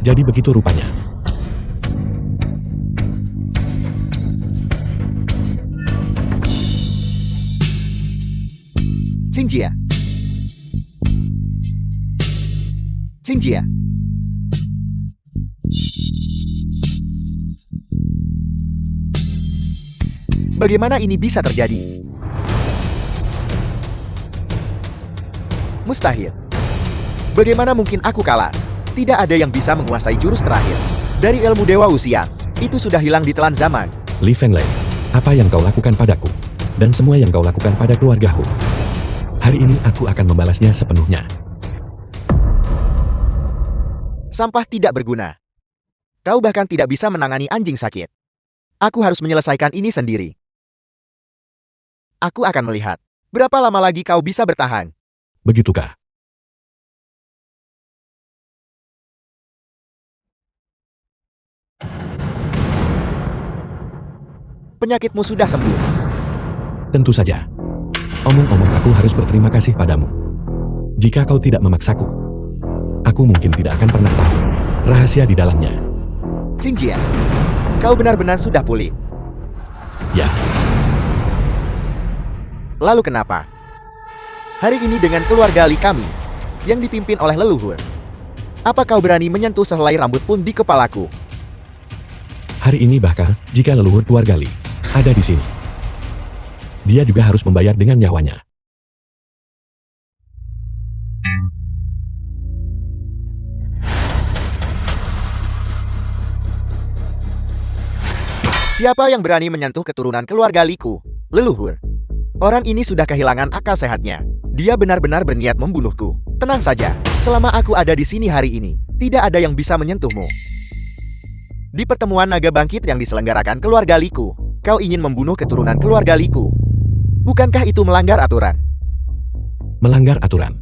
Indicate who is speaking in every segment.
Speaker 1: Jadi begitu rupanya.
Speaker 2: Xinjia. Xinjia. Bagaimana ini bisa terjadi? Mustahil. Bagaimana mungkin aku kalah? Tidak ada yang bisa menguasai jurus terakhir dari ilmu Dewa Wuxian. Itu sudah hilang di telan zaman.
Speaker 1: Li Fenglei, apa yang kau lakukan padaku? Dan semua yang kau lakukan pada keluargaku. Hari ini aku akan membalasnya sepenuhnya.
Speaker 2: Sampah tidak berguna. Kau bahkan tidak bisa menangani anjing sakit. Aku harus menyelesaikan ini sendiri. Aku akan melihat berapa lama lagi kau bisa bertahan.
Speaker 1: Begitukah?
Speaker 2: Penyakitmu sudah sembuh.
Speaker 1: Tentu saja. Omong-omong aku harus berterima kasih padamu. Jika kau tidak memaksaku, aku mungkin tidak akan pernah tahu rahasia di dalamnya.
Speaker 2: Xinjia, kau benar-benar sudah pulih.
Speaker 1: Ya,
Speaker 2: Lalu kenapa? Hari ini dengan keluarga Li kami, yang dipimpin oleh leluhur. Apa kau berani menyentuh sehelai rambut pun di kepalaku?
Speaker 1: hari ini bahkan jika leluhur keluarga Li ada di sini, dia juga harus membayar dengan nyawanya.
Speaker 2: Siapa yang berani menyentuh keturunan keluarga Liku? Leluhur. Orang ini sudah kehilangan akal sehatnya. Dia benar-benar berniat membunuhku. Tenang saja, selama aku ada di sini hari ini, tidak ada yang bisa menyentuhmu. Di pertemuan naga bangkit yang diselenggarakan keluarga Liku, kau ingin membunuh keturunan keluarga Liku. Bukankah itu melanggar aturan?
Speaker 1: Melanggar aturan.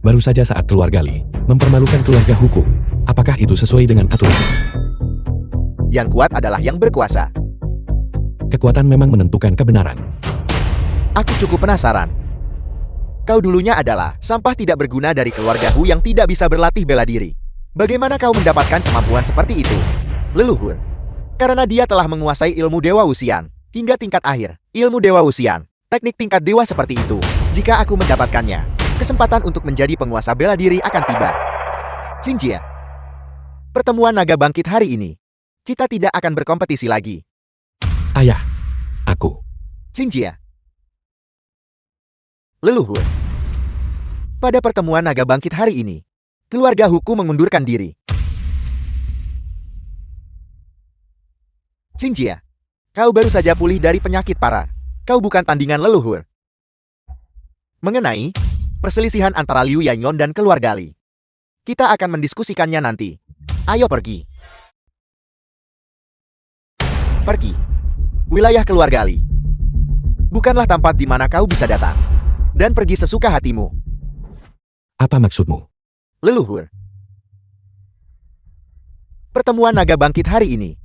Speaker 1: Baru saja saat keluarga Li mempermalukan keluarga Huku. Apakah itu sesuai dengan aturan?
Speaker 2: Yang kuat adalah yang berkuasa.
Speaker 1: Kekuatan memang menentukan kebenaran.
Speaker 2: Aku cukup penasaran. Kau dulunya adalah sampah tidak berguna dari keluarga Hu yang tidak bisa berlatih bela diri. Bagaimana kau mendapatkan kemampuan seperti itu? Leluhur. Karena dia telah menguasai ilmu Dewa Wuxian hingga tingkat akhir. Ilmu Dewa Wuxian, teknik tingkat dewa seperti itu. Jika aku mendapatkannya, kesempatan untuk menjadi penguasa bela diri akan tiba. Xinjia. Pertemuan naga bangkit hari ini. Kita tidak akan berkompetisi lagi.
Speaker 1: Ayah, aku.
Speaker 2: Xinjia. Leluhur. Pada pertemuan naga bangkit hari ini, keluarga Huku mengundurkan diri. Xinjia, kau baru saja pulih dari penyakit parah. Kau bukan tandingan leluhur. Mengenai perselisihan antara Liu Yanyon dan keluarga Li, kita akan mendiskusikannya nanti. Ayo pergi. Pergi. Wilayah keluarga Li bukanlah tempat di mana kau bisa datang. Dan pergi sesuka hatimu.
Speaker 1: Apa maksudmu?
Speaker 2: Leluhur. Pertemuan naga bangkit hari ini,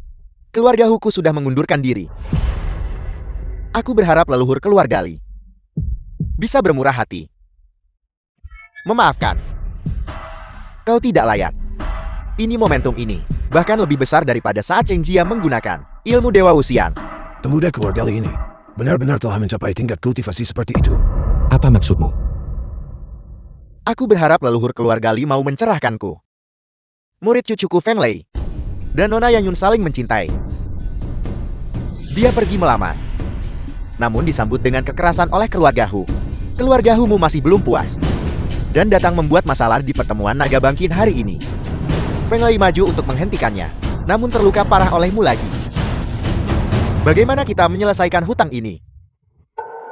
Speaker 2: keluarga Huku sudah mengundurkan diri. Aku berharap leluhur keluarga Li bisa bermurah hati. Memaafkan. Kau tidak layak. Ini momentum ini, bahkan lebih besar daripada saat Cheng Jia menggunakan ilmu Dewa Wuxian.
Speaker 3: Pemuda keluarga Li ini benar-benar telah mencapai tingkat kultivasi seperti itu.
Speaker 1: Apa maksudmu?
Speaker 2: Aku berharap leluhur keluarga Li mau mencerahkanku. Murid cucuku Feng Lei dan Nona Yanyun saling mencintai. Dia pergi melamar, namun disambut dengan kekerasan oleh keluarga Hu. Keluarga Hu masih belum puas dan datang membuat masalah di pertemuan naga bangkit hari ini. Feng Lei maju untuk menghentikannya, namun terluka parah olehmu lagi. Bagaimana kita menyelesaikan hutang ini?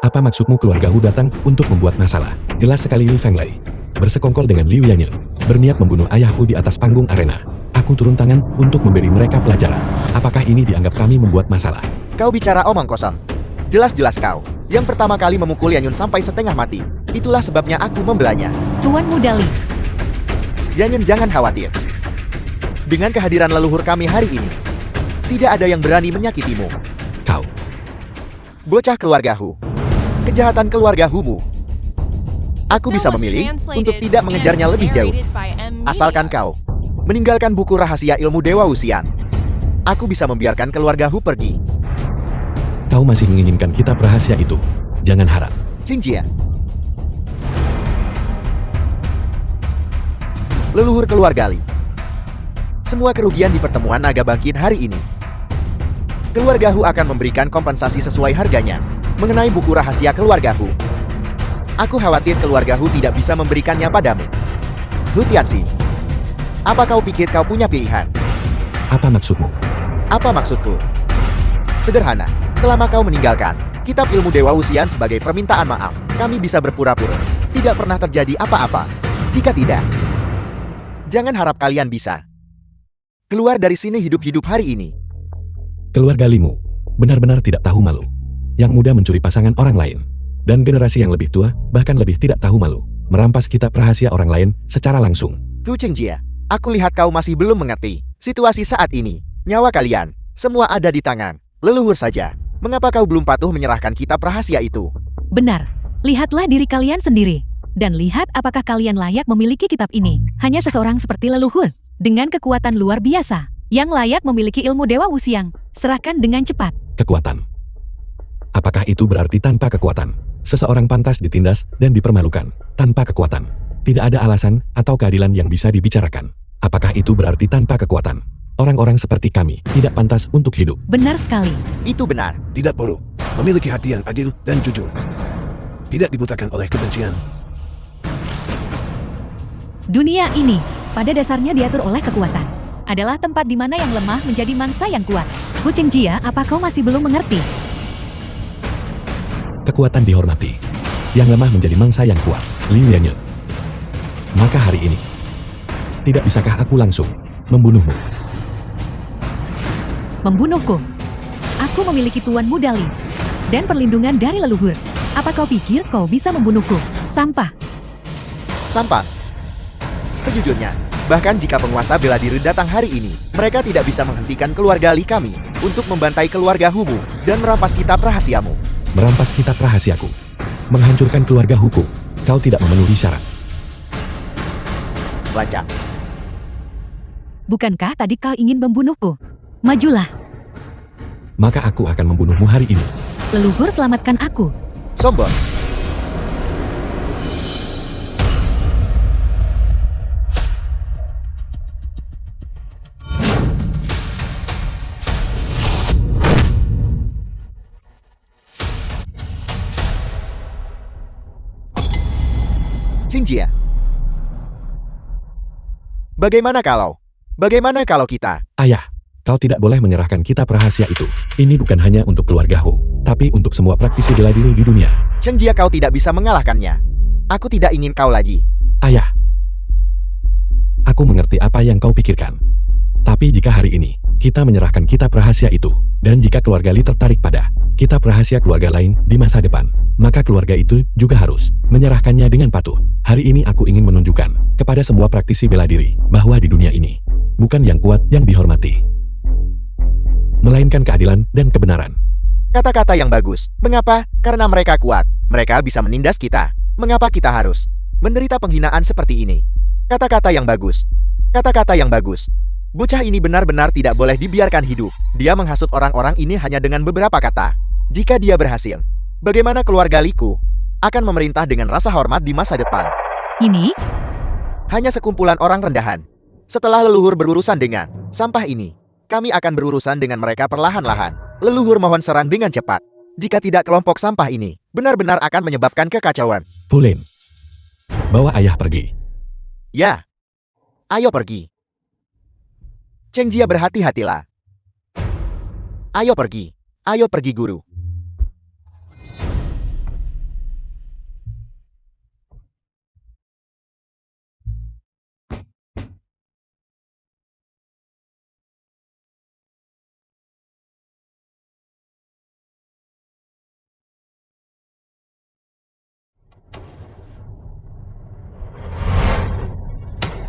Speaker 1: Apa maksudmu keluarga Hu datang untuk membuat masalah? Jelas sekali Li Fenglei bersekongkol dengan Liu Yanyan, berniat membunuh ayahku di atas panggung arena. Aku turun tangan untuk memberi mereka pelajaran. Apakah ini dianggap kami membuat masalah?
Speaker 2: Kau bicara omong kosong. Jelas-jelas kau yang pertama kali memukul Yanyun sampai setengah mati. Itulah sebabnya aku membelanya.
Speaker 4: Tuan Muda Li.
Speaker 2: Yanyun, jangan khawatir. Dengan kehadiran leluhur kami hari ini, tidak ada yang berani menyakitimu.
Speaker 1: Kau.
Speaker 2: Bocah keluarga Hu. Kejahatan keluarga Humu. Aku bisa memilih untuk tidak mengejarnya lebih jauh. Asalkan kau meninggalkan buku rahasia ilmu Dewa Wuxian. Aku bisa membiarkan keluarga Hu pergi.
Speaker 1: Kau masih menginginkan kitab rahasia itu. Jangan harap.
Speaker 2: Xinjie. Leluhur keluarga Li. Semua kerugian di pertemuan naga bangkit hari ini. Keluarga Hu akan memberikan kompensasi sesuai harganya mengenai buku rahasia keluarga Hu. Aku khawatir keluarga Hu tidak bisa memberikannya padamu. Hu Tianxi, apa kau pikir kau punya pilihan?
Speaker 1: Apa maksudmu?
Speaker 2: Apa maksudku? Sederhana, selama kau meninggalkan kitab ilmu Dewa Wuxian sebagai permintaan maaf, kami bisa berpura-pura tidak pernah terjadi apa-apa. Jika tidak, jangan harap kalian bisa keluar dari sini hidup-hidup hari ini.
Speaker 1: Keluarga Limu benar-benar tidak tahu malu. Yang muda mencuri pasangan orang lain. Dan generasi yang lebih tua bahkan lebih tidak tahu malu. Merampas kitab rahasia orang lain secara langsung.
Speaker 2: Hu Chengjie, aku lihat kau masih belum mengerti situasi saat ini. Nyawa kalian semua ada di tangan leluhur saja. Mengapa kau belum patuh menyerahkan kitab rahasia itu?
Speaker 4: Benar. Lihatlah diri kalian sendiri. Dan lihat apakah kalian layak memiliki kitab ini. Hanya seseorang seperti leluhur. Dengan kekuatan luar biasa. Yang layak memiliki ilmu Dewa Wuxian. Serahkan dengan cepat.
Speaker 1: Kekuatan. Apakah itu berarti tanpa kekuatan? Seseorang pantas ditindas dan dipermalukan. Tanpa kekuatan. Tidak ada alasan atau keadilan yang bisa dibicarakan. Apakah itu berarti tanpa kekuatan? Orang-orang seperti kami tidak pantas untuk hidup.
Speaker 4: Benar sekali.
Speaker 2: Itu benar.
Speaker 3: Tidak perlu. Memiliki hati yang adil dan jujur. Tidak dibutakan oleh kebencian.
Speaker 4: Dunia ini, pada dasarnya diatur oleh kekuatan. Adalah tempat di mana yang lemah menjadi mangsa yang kuat. Hu Chengjie, apa kau masih belum mengerti?
Speaker 1: Kekuatan dihormati. Yang lemah menjadi mangsa yang kuat. Liu Yanyan. Maka hari ini, tidak bisakah aku langsung membunuhmu?
Speaker 4: Membunuhku? Aku memiliki Tuan Muda Li. Dan perlindungan dari leluhur. Apa kau pikir kau bisa membunuhku? Sampah.
Speaker 2: Sampah. Sejujurnya, bahkan jika penguasa bela diri datang hari ini, mereka tidak bisa menghentikan keluarga Li kami untuk membantai keluarga Humu dan merampas kitab rahasiamu.
Speaker 1: Merampas kitab rahasiaku. Menghancurkan keluarga Huku. Kau tidak memenuhi syarat.
Speaker 2: Lancang.
Speaker 4: Bukankah tadi kau ingin membunuhku? Majulah.
Speaker 1: Maka aku akan membunuhmu hari ini.
Speaker 4: Leluhur, selamatkan aku.
Speaker 2: Sombong. Xinjie. Bagaimana kalau kita?
Speaker 1: Ayah, kau tidak boleh menyerahkan kitab rahasia itu. Ini bukan hanya untuk keluarga Hu, tapi untuk semua praktisi bela diri di dunia.
Speaker 2: Xinjie, kau tidak bisa mengalahkannya. Aku tidak ingin kau lagi.
Speaker 1: Ayah, aku mengerti apa yang kau pikirkan. Tapi jika hari ini, kita menyerahkan kitab rahasia itu, dan jika keluarga Li tertarik pada kitab rahasia keluarga lain di masa depan, maka keluarga itu juga harus menyerahkannya dengan patuh. Hari ini aku ingin menunjukkan kepada semua praktisi bela diri bahwa di dunia ini, bukan yang kuat yang dihormati, melainkan keadilan dan kebenaran.
Speaker 2: Kata-kata yang bagus. Mengapa? Karena mereka kuat. Mereka bisa menindas kita. Mengapa kita harus menderita penghinaan seperti ini? Kata-kata yang bagus. Kata-kata yang bagus. Bocah ini benar-benar tidak boleh dibiarkan hidup. Dia menghasut orang-orang ini hanya dengan beberapa kata. Jika dia berhasil, bagaimana keluarga Liku akan memerintah dengan rasa hormat di masa depan?
Speaker 4: Ini?
Speaker 2: Hanya sekumpulan orang rendahan. Setelah leluhur berurusan dengan sampah ini, kami akan berurusan dengan mereka perlahan-lahan. Leluhur mohon serang dengan cepat. Jika tidak, kelompok sampah ini benar-benar akan menyebabkan kekacauan.
Speaker 1: Pulin, bawa ayah pergi.
Speaker 2: Ya. Ayo pergi. Chengjie, berhati-hatilah. Ayo pergi. Ayo pergi, guru.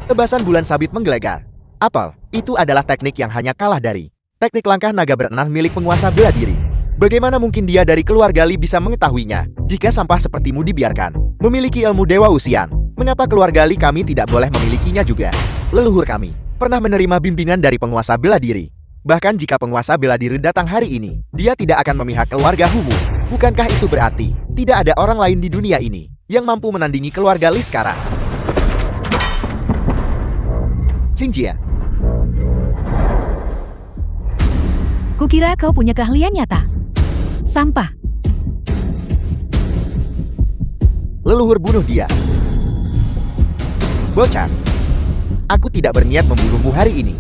Speaker 2: Tebasan bulan sabit menggelegar. Apel, itu adalah teknik yang hanya kalah dari teknik langkah naga berenang milik penguasa bela diri. Bagaimana mungkin dia dari keluarga Li bisa mengetahuinya jika sampah sepertimu dibiarkan memiliki ilmu Dewa Wuxian? Mengapa keluarga Li kami tidak boleh memilikinya juga? Leluhur kami pernah menerima bimbingan dari penguasa bela diri. Bahkan jika penguasa bela diri datang hari ini, dia tidak akan memihak keluarga Humu. Bukankah itu berarti tidak ada orang lain di dunia ini yang mampu menandingi keluarga Li sekarang? Xinjia,
Speaker 4: Kukira kau punya keahlian nyata. Sampah.
Speaker 2: leluhur bunuh dia. Bocah, aku tidak berniat membunuhmu hari ini.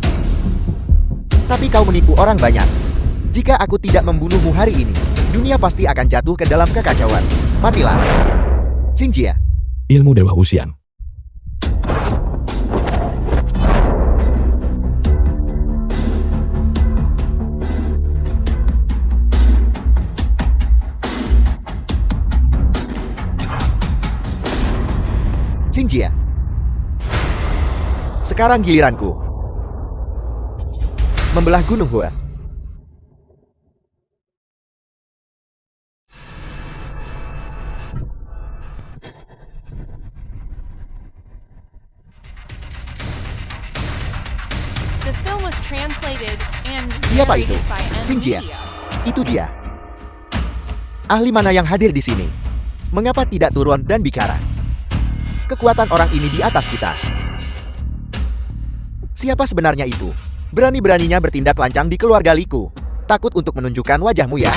Speaker 2: Tapi kau menipu orang banyak. Jika aku tidak membunuhmu hari ini, dunia pasti akan jatuh ke dalam kekacauan. Matilah. Xinjia,
Speaker 1: Ilmu Dewa Wuxian.
Speaker 2: Xinjia. Sekarang giliranku. Membelah Gunung Hua.
Speaker 5: The film was translated and
Speaker 2: Siapa itu?
Speaker 5: narrated by
Speaker 2: Xinjia.
Speaker 5: Media.
Speaker 2: Itu dia. Ahli mana yang hadir di sini? Mengapa tidak turun dan bicara? Kekuatan orang ini di atas kita. Siapa sebenarnya itu? Berani-beraninya bertindak lancang di keluarga Liku. Takut untuk menunjukkan wajahmu ya?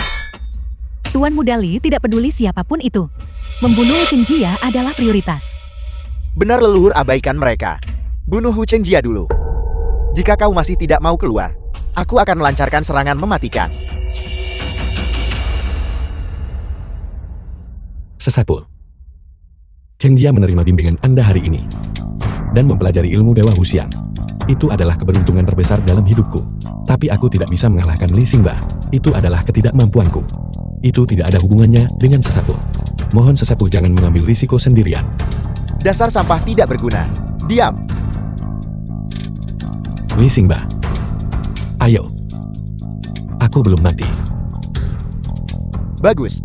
Speaker 4: Tuan Muda Li tidak peduli siapapun itu. Membunuh Wu Chengjia adalah prioritas.
Speaker 2: Benar leluhur, abaikan mereka. Bunuh Wu Chengjia dulu. Jika kau masih tidak mau keluar, aku akan melancarkan serangan mematikan.
Speaker 1: Sesapu. Chengjia menerima bimbingan Anda hari ini dan mempelajari ilmu Dewa Wuxian. Itu adalah keberuntungan terbesar dalam hidupku. Tapi aku tidak bisa mengalahkan Li Xingba. Itu adalah ketidakmampuanku. Itu tidak ada hubungannya dengan Sesapu. Mohon Sesapu jangan mengambil risiko sendirian.
Speaker 2: Dasar sampah tidak berguna. Diam.
Speaker 1: Li Xingba. Ayo. Aku belum mati.
Speaker 2: Bagus.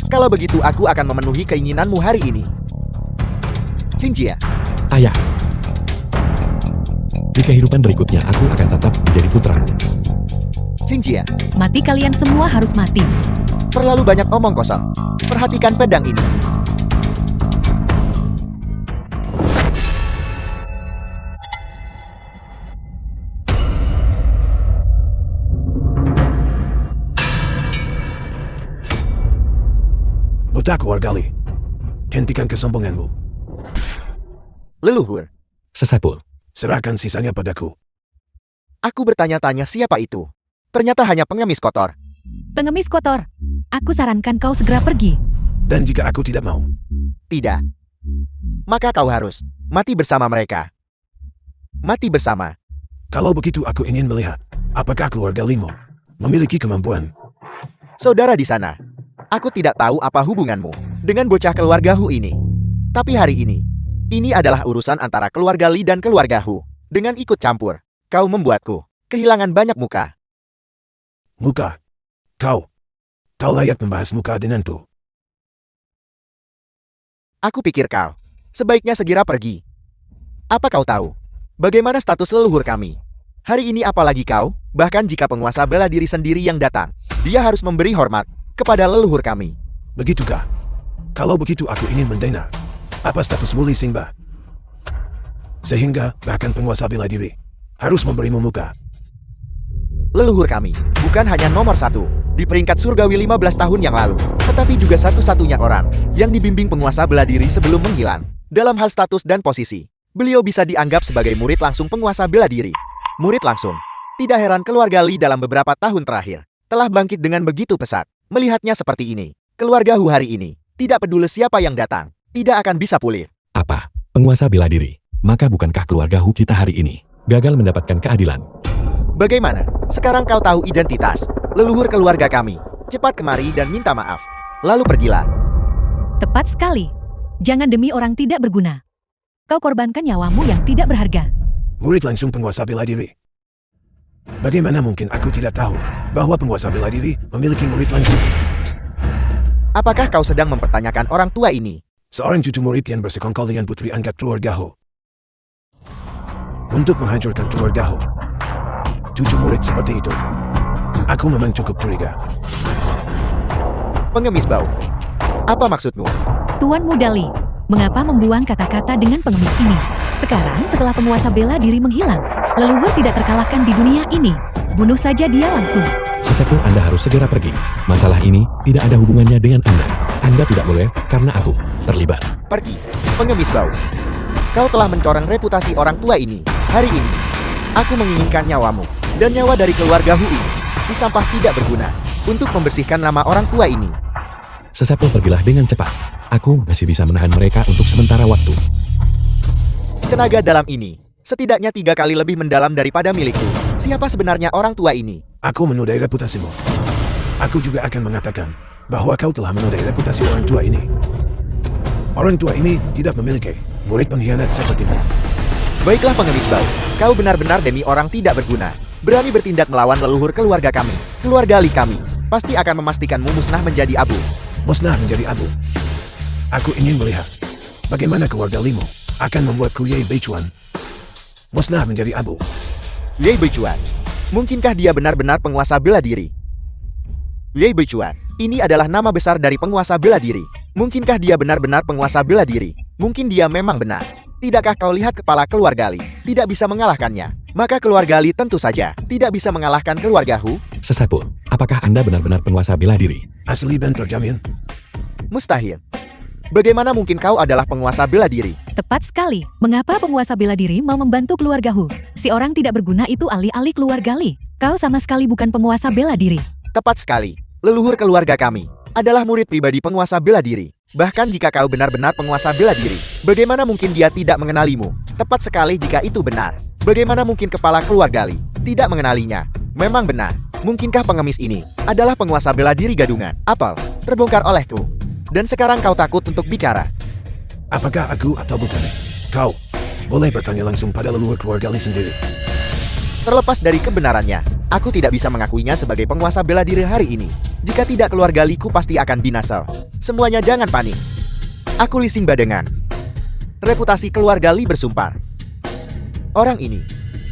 Speaker 2: Kalau begitu aku akan memenuhi keinginanmu hari ini. Xinjia,
Speaker 1: Ayah. Di kehidupan berikutnya aku akan tetap menjadi putramu.
Speaker 2: Xinjia,
Speaker 4: Mati kalian semua harus mati.
Speaker 2: terlalu banyak omong kosong. Perhatikan pedang ini.
Speaker 3: Botaku Argali. Hentikan kesombonganmu.
Speaker 2: Leluhur,
Speaker 1: Sesapu.
Speaker 3: Serahkan sisanya padaku.
Speaker 2: aku bertanya-tanya siapa itu. Ternyata hanya pengemis kotor.
Speaker 4: Pengemis kotor. Aku sarankan kau segera pergi.
Speaker 3: Dan jika aku tidak mau,
Speaker 2: Tidak. Maka kau harus mati bersama mereka. Mati bersama.
Speaker 3: kalau begitu aku ingin melihat apakah keluarga Limo memiliki kemampuan.
Speaker 2: Saudara di sana, aku tidak tahu apa hubunganmu dengan bocah keluarga Hu ini. Tapi hari ini adalah urusan antara keluarga Li dan keluarga Hu. Dengan ikut campur, kau membuatku kehilangan banyak muka.
Speaker 3: Muka. Kau layak membahas muka denganku.
Speaker 2: Aku pikir kau sebaiknya segera pergi. Apa kau tahu bagaimana status leluhur kami? Hari ini apalagi kau, bahkan jika penguasa bela diri sendiri yang datang, dia harus memberi hormat kepada leluhur kami.
Speaker 3: Begitukah? Kalau begitu aku ingin mendengar. Apa statusmu Li Xingba? Sehingga bahkan penguasa bela diri harus memberimu muka.
Speaker 2: Leluhur kami bukan hanya nomor satu di peringkat surgawi 15 tahun yang lalu, tetapi juga satu-satunya orang yang dibimbing penguasa bela diri sebelum menghilang. Dalam hal status dan posisi, beliau bisa dianggap sebagai murid langsung penguasa bela diri. Murid langsung. Tidak heran keluarga Li dalam beberapa tahun terakhir telah bangkit dengan begitu pesat. Melihatnya seperti ini, keluarga Hu hari ini tidak peduli siapa yang datang, tidak akan bisa pulih.
Speaker 1: Apa? Penguasa bela diri. Maka bukankah keluarga Hu kita hari ini gagal mendapatkan keadilan?
Speaker 2: Bagaimana? Sekarang kau tahu identitas leluhur keluarga kami. Cepat kemari dan minta maaf. Lalu pergilah.
Speaker 4: Tepat sekali. Jangan demi orang tidak berguna. Kau korbankan nyawamu yang tidak berharga.
Speaker 3: Murid langsung penguasa bela diri. Bagaimana mungkin aku tidak tahu bahwa penguasa bela diri memiliki murid langsung?
Speaker 2: Apakah kau sedang mempertanyakan orang tua ini?
Speaker 3: Seorang cucu murid yang bersekongkol dengan putri angkat keluarga Ho. untuk menghancurkan keluarga Hu. 7 murid seperti itu. Aku memang cukup curiga.
Speaker 2: Pengemis bau. Apa maksudmu?
Speaker 4: Tuan Muda Li, mengapa membuang kata-kata dengan pengemis ini? Sekarang setelah penguasa bela diri menghilang, leluhur tidak terkalahkan di dunia ini. Bunuh saja dia langsung.
Speaker 1: Sesepuh Anda harus segera pergi. Masalah ini tidak ada hubungannya dengan Anda. Anda tidak boleh karena aku terlibat.
Speaker 2: Pergi, pengemis bau. Kau telah mencoreng reputasi orang tua ini. Hari ini, aku menginginkan nyawamu dan nyawa dari keluarga Hu ini. Si sampah tidak berguna untuk membersihkan nama orang tua ini.
Speaker 1: Sesepuh pergilah dengan cepat. Aku masih bisa menahan mereka untuk sementara waktu.
Speaker 2: Tenaga dalam ini, setidaknya 3 kali lebih mendalam daripada milikku. Siapa sebenarnya orang tua ini?
Speaker 3: Aku menodai reputasimu. Aku juga akan mengatakan bahwa kau telah menodai reputasi orang tua ini. Orang tua ini tidak memiliki murid pengkhianat sepertimu.
Speaker 2: Baiklah pengemis bau, kau benar-benar demi orang tidak berguna. Berani bertindak melawan leluhur keluarga kami. Keluarga Li kami pasti akan memastikanmu musnah menjadi abu.
Speaker 3: Musnah menjadi abu. Aku ingin melihat bagaimana keluarga Limu akan membuatku Ye Beichuan musnah menjadi abu.
Speaker 2: Ye Beichuan, mungkinkah dia benar-benar penguasa bela diri? Ye Beichuan, ini adalah nama besar dari penguasa bela diri. Mungkinkah dia benar-benar penguasa bela diri? Mungkin dia memang benar. Tidakkah kau lihat kepala keluarga Li? Tidak bisa mengalahkannya. Maka keluarga Li tentu saja tidak bisa mengalahkan keluarga Hu.
Speaker 1: Sesepuh, apakah Anda benar-benar penguasa bela diri?
Speaker 3: Asli dan terjamin.
Speaker 2: Mustahil. Bagaimana mungkin kau adalah penguasa bela diri?
Speaker 4: Tepat sekali. Mengapa penguasa bela diri mau membantu keluarga Hu? Si orang tidak berguna itu alih-alih keluarga Li. Kau sama sekali bukan penguasa bela diri.
Speaker 2: Tepat sekali. Leluhur keluarga kami adalah murid pribadi penguasa bela diri. Bahkan jika kau benar-benar penguasa bela diri, bagaimana mungkin dia tidak mengenalimu? Tepat sekali jika itu benar. Bagaimana mungkin kepala keluarga Li tidak mengenalinya? Memang benar. Mungkinkah pengemis ini adalah penguasa bela diri gadungan? Apel, terbongkar olehku. Dan sekarang kau takut untuk bicara.
Speaker 3: Apakah aku atau bukan? Kau boleh bertanya langsung pada leluhur keluarga Li sendiri.
Speaker 2: Terlepas dari kebenarannya, aku tidak bisa mengakuinya sebagai penguasa bela diri hari ini. Jika tidak, keluarga Liku pasti akan binasa. Semuanya jangan panik. Aku Li Xingba dengan reputasi keluarga Li bersumpah. Orang ini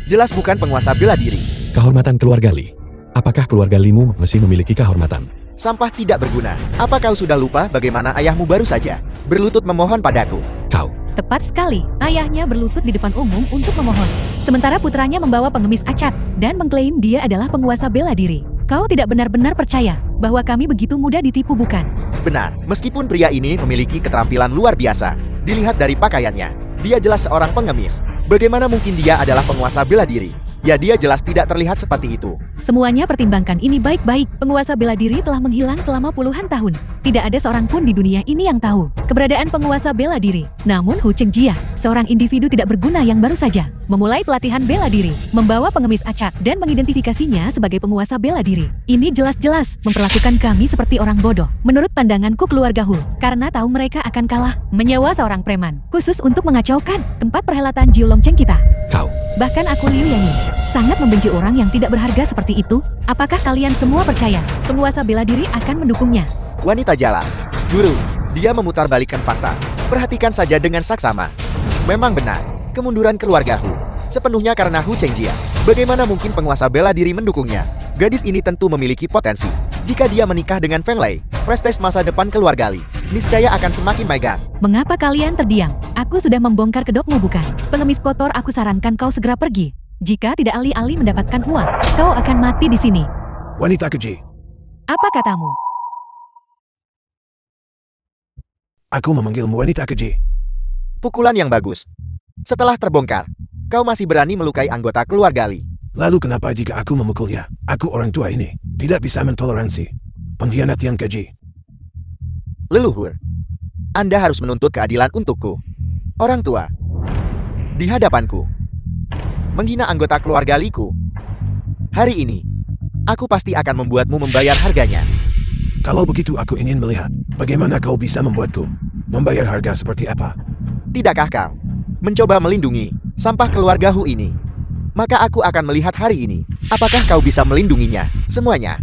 Speaker 2: jelas bukan penguasa bela diri.
Speaker 1: Kehormatan keluarga Li. Apakah keluarga Limu masih memiliki kehormatan?
Speaker 2: Sampah tidak berguna. Apa kau sudah lupa bagaimana ayahmu baru saja berlutut memohon padaku?
Speaker 1: Kau.
Speaker 4: Tepat sekali. Ayahnya berlutut di depan umum untuk memohon. Sementara putranya membawa pengemis acak dan mengklaim dia adalah penguasa bela diri. Kau tidak benar-benar percaya bahwa kami begitu mudah ditipu, bukan?
Speaker 2: Benar, meskipun pria ini memiliki keterampilan luar biasa. Dilihat dari pakaiannya, dia jelas seorang pengemis. Bagaimana mungkin dia adalah penguasa bela diri? Ya, dia jelas tidak terlihat seperti itu.
Speaker 4: Semuanya pertimbangkan ini baik-baik. Penguasa bela diri telah menghilang selama puluhan tahun. Tidak ada seorang pun di dunia ini yang tahu keberadaan penguasa bela diri. Namun Hu Chengjia, seorang individu tidak berguna yang baru saja memulai pelatihan bela diri, membawa pengemis acak dan mengidentifikasinya sebagai penguasa bela diri. Ini jelas-jelas memperlakukan kami seperti orang bodoh. Menurut pandanganku keluarga Hu, karena tahu mereka akan kalah, menyewa seorang preman khusus untuk mengacaukan tempat perhelatan Jiulongcheng kita.
Speaker 1: Kau.
Speaker 4: Bahkan aku Liu Yanyi sangat membenci orang yang tidak berharga seperti itu. Apakah kalian semua percaya penguasa bela diri akan mendukungnya?
Speaker 2: Wanita jalan. Guru, dia memutarbalikkan fakta. Perhatikan saja dengan saksama. Memang benar, kemunduran keluarga Hu sepenuhnya karena Hu Chengjia. Bagaimana mungkin penguasa bela diri mendukungnya? Gadis ini tentu memiliki potensi. Jika dia menikah dengan Feng Lei, prestis masa depan keluarga Li niscaya akan semakin megah.
Speaker 4: Mengapa kalian terdiam? Aku sudah membongkar kedokmu, bukan? Pengemis kotor, aku sarankan kau segera pergi. Jika tidak alih-alih mendapatkan uang, kau akan mati di sini.
Speaker 3: Wanita keji.
Speaker 4: Apa katamu?
Speaker 3: Aku memanggilmu wanita keji.
Speaker 2: Pukulan yang bagus. Setelah terbongkar, kau masih berani melukai anggota keluarga Li.
Speaker 3: Lalu kenapa jika aku memukulnya? Aku orang tua ini tidak bisa mentoleransi pengkhianat yang keji.
Speaker 2: Leluhur, Anda harus menuntut keadilan untukku. Orang tua, di hadapanku, menghina anggota keluarga Liku. Hari ini, aku pasti akan membuatmu membayar harganya.
Speaker 3: Kalau begitu aku ingin melihat bagaimana kau bisa membuatku membayar harga seperti apa.
Speaker 2: Tidakkah kau mencoba melindungi sampah keluarga Hu ini? Maka aku akan melihat hari ini, apakah kau bisa melindunginya, semuanya.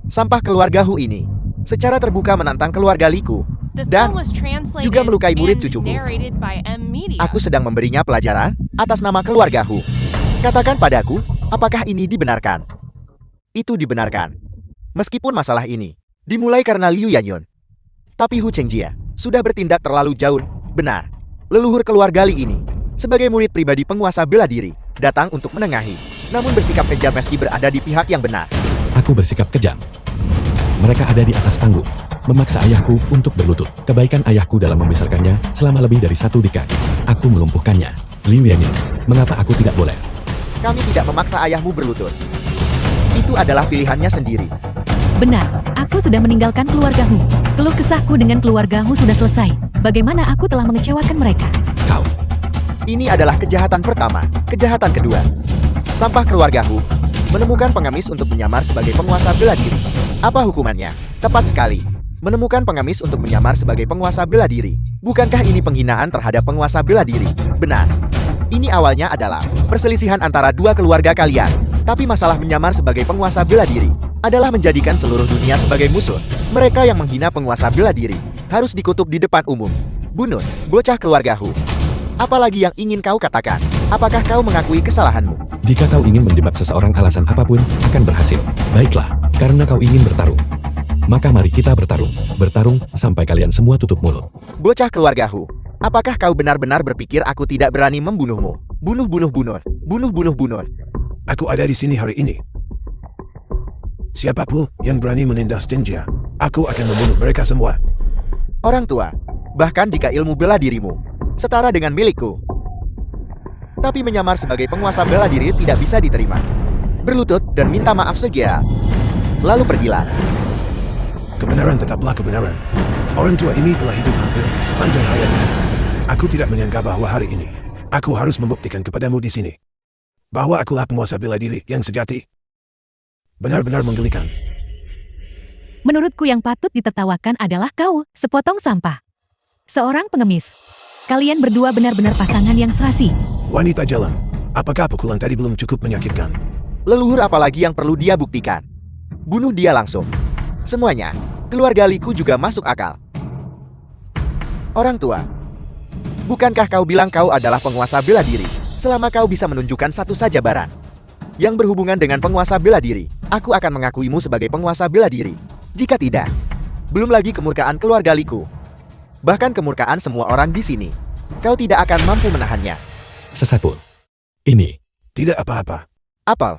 Speaker 2: Sampah keluarga Hu ini secara terbuka menantang keluarga Liku
Speaker 5: The
Speaker 2: dan
Speaker 5: film was translated
Speaker 2: juga melukai murid
Speaker 5: and
Speaker 2: cucuku.
Speaker 5: narrated by M Media.
Speaker 2: aku sedang memberinya pelajaran. atas nama keluarga Hu. Katakan padaku, apakah ini dibenarkan? Itu dibenarkan. Meskipun masalah ini dimulai karena Liu Yanyun. Tapi Hu Chengjia sudah bertindak terlalu jauh. Benar. Leluhur keluarga Li ini, sebagai murid pribadi penguasa bela diri, datang untuk menengahi. Namun bersikap kejam meski berada di pihak yang benar.
Speaker 1: Aku bersikap kejam. Mereka ada di atas panggung, memaksa ayahku untuk berlutut. Kebaikan ayahku dalam membesarkannya selama lebih dari 1 dekade. Aku melumpuhkannya. Liu Yanyun, mengapa aku tidak boleh?
Speaker 2: Kami tidak memaksa ayahmu berlutut. Itu adalah pilihannya sendiri.
Speaker 4: Benar, aku sudah meninggalkan keluarga Hu. Keluh kesahku dengan keluarga Hu sudah selesai. Bagaimana aku telah mengecewakan mereka?
Speaker 1: Kau,
Speaker 2: Ini adalah kejahatan pertama. Kejahatan kedua. Sampah keluarga Hu menemukan pengemis untuk menyamar sebagai penguasa bela diri. Apa hukumannya? Tepat sekali. Menemukan pengemis untuk menyamar sebagai penguasa bela diri. Bukankah ini penghinaan terhadap penguasa bela diri? Benar. Ini awalnya adalah perselisihan antara dua keluarga kalian. Tapi masalah menyamar sebagai penguasa bela diri adalah menjadikan seluruh dunia sebagai musuh. Mereka yang menghina penguasa bela diri harus dikutuk di depan umum. Bunuh, bocah keluarga Hu. Apalagi yang ingin kau katakan? Apakah kau mengakui kesalahanmu?
Speaker 1: jika kau ingin menjebak seseorang alasan apapun, akan berhasil. Baiklah, karena kau ingin bertarung. Maka mari kita bertarung. Bertarung sampai kalian semua tutup mulut.
Speaker 2: Bocah keluarga Hu, apakah kau benar-benar berpikir aku tidak berani membunuhmu? Bunuh, bunuh, bunuh. Bunuh, bunuh, bunuh.
Speaker 3: Aku ada di sini hari ini. Siapapun yang berani menindas Chengjia, aku akan membunuh mereka semua.
Speaker 2: Orang tua, bahkan jika ilmu bela dirimu setara dengan milikku, tapi menyamar sebagai penguasa bela diri tidak bisa diterima. Berlutut dan minta maaf segera. Lalu pergilah.
Speaker 3: Kebenaran tetaplah kebenaran. Orang tua ini telah hidup hampir sepanjang hayatnya. Aku tidak menyangka bahwa hari ini aku harus membuktikan kepadamu di sini bahwa akulah penguasa bela diri yang sejati. Benar-benar menggelikan.
Speaker 4: Menurutku yang patut ditertawakan adalah kau, sepotong sampah. Seorang pengemis. Kalian berdua benar-benar pasangan yang serasi.
Speaker 3: Wanita jalan, apakah pukulan tadi belum cukup menyakitkan?
Speaker 2: Leluhur apalagi yang perlu dia buktikan? Bunuh dia langsung. Semuanya, keluarga Liku juga masuk akal. Orang tua, bukankah kau bilang kau adalah penguasa bela diri? Selama kau bisa menunjukkan satu saja barang yang berhubungan dengan penguasa bela diri, aku akan mengakuimu sebagai penguasa bela diri. Jika tidak, belum lagi kemurkaan keluarga Liku. Bahkan kemurkaan semua orang di sini. Kau tidak akan mampu menahannya.
Speaker 1: Sesat pun. Ini.
Speaker 3: Tidak apa-apa.
Speaker 2: Apel.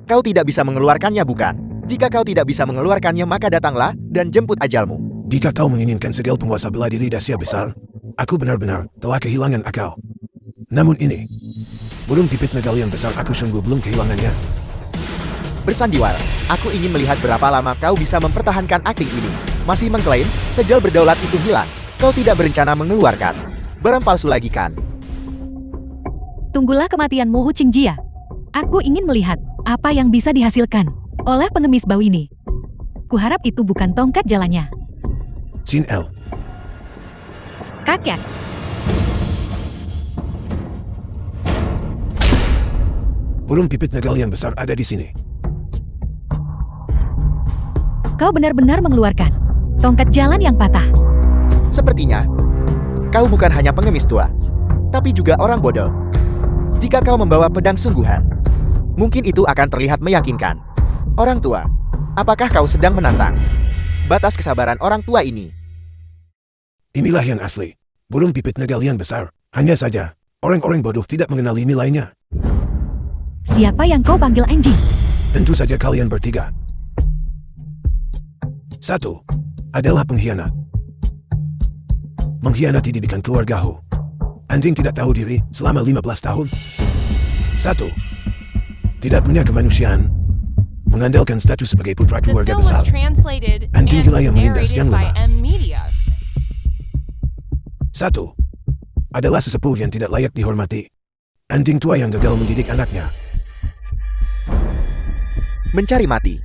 Speaker 2: Kau tidak bisa mengeluarkannya, bukan? Jika kau tidak bisa mengeluarkannya, maka datanglah dan jemput ajalmu.
Speaker 3: Jika kau menginginkan segel penguasa bela diri dahsyat besar, aku benar-benar telah kehilangan akal. Namun ini, burung pipit naga yang besar aku sungguh belum kehilangannya.
Speaker 2: Bersandiwara, aku ingin melihat berapa lama kau bisa mempertahankan akting ini. Masih mengklaim, segel berdaulat itu hilang. Kau tidak berencana mengeluarkan barang palsu lagi kan?
Speaker 4: Tunggulah kematianmu Hu Qingjia. Aku ingin melihat apa yang bisa dihasilkan oleh pengemis bau ini. Kuharap itu bukan tongkat jalannya.
Speaker 3: Sin L.
Speaker 4: Kakek.
Speaker 3: Burung pipit naga yang besar ada di sini.
Speaker 4: Kau benar-benar mengeluarkan tongkat jalan yang patah.
Speaker 2: Sepertinya, kau bukan hanya pengemis tua, tapi juga orang bodoh. Jika kau membawa pedang sungguhan, mungkin itu akan terlihat meyakinkan. Orang tua, apakah kau sedang menantang batas kesabaran orang tua ini?
Speaker 3: Inilah yang asli. Burung pipit naga yang besar. Hanya saja, orang-orang bodoh tidak mengenali nilainya.
Speaker 4: Siapa yang kau panggil anjing?
Speaker 3: Tentu saja kalian bertiga. Satu adalah pengkhianat. Mengkhianati didikan keluarga Hu. Anjing tidak tahu diri selama 15 tahun. Satu, tidak punya kemanusiaan. Mengandalkan status sebagai putra
Speaker 5: The
Speaker 3: keluarga
Speaker 5: film
Speaker 3: besar.
Speaker 5: was translated
Speaker 3: Anjing
Speaker 5: and
Speaker 3: gila yang menindas yang
Speaker 5: narrated by
Speaker 3: lemah.
Speaker 5: M Media.
Speaker 3: Satu, adalah sesepuh yang tidak layak dihormati. Anjing tua yang gagal mendidik anaknya.
Speaker 2: Mencari mati.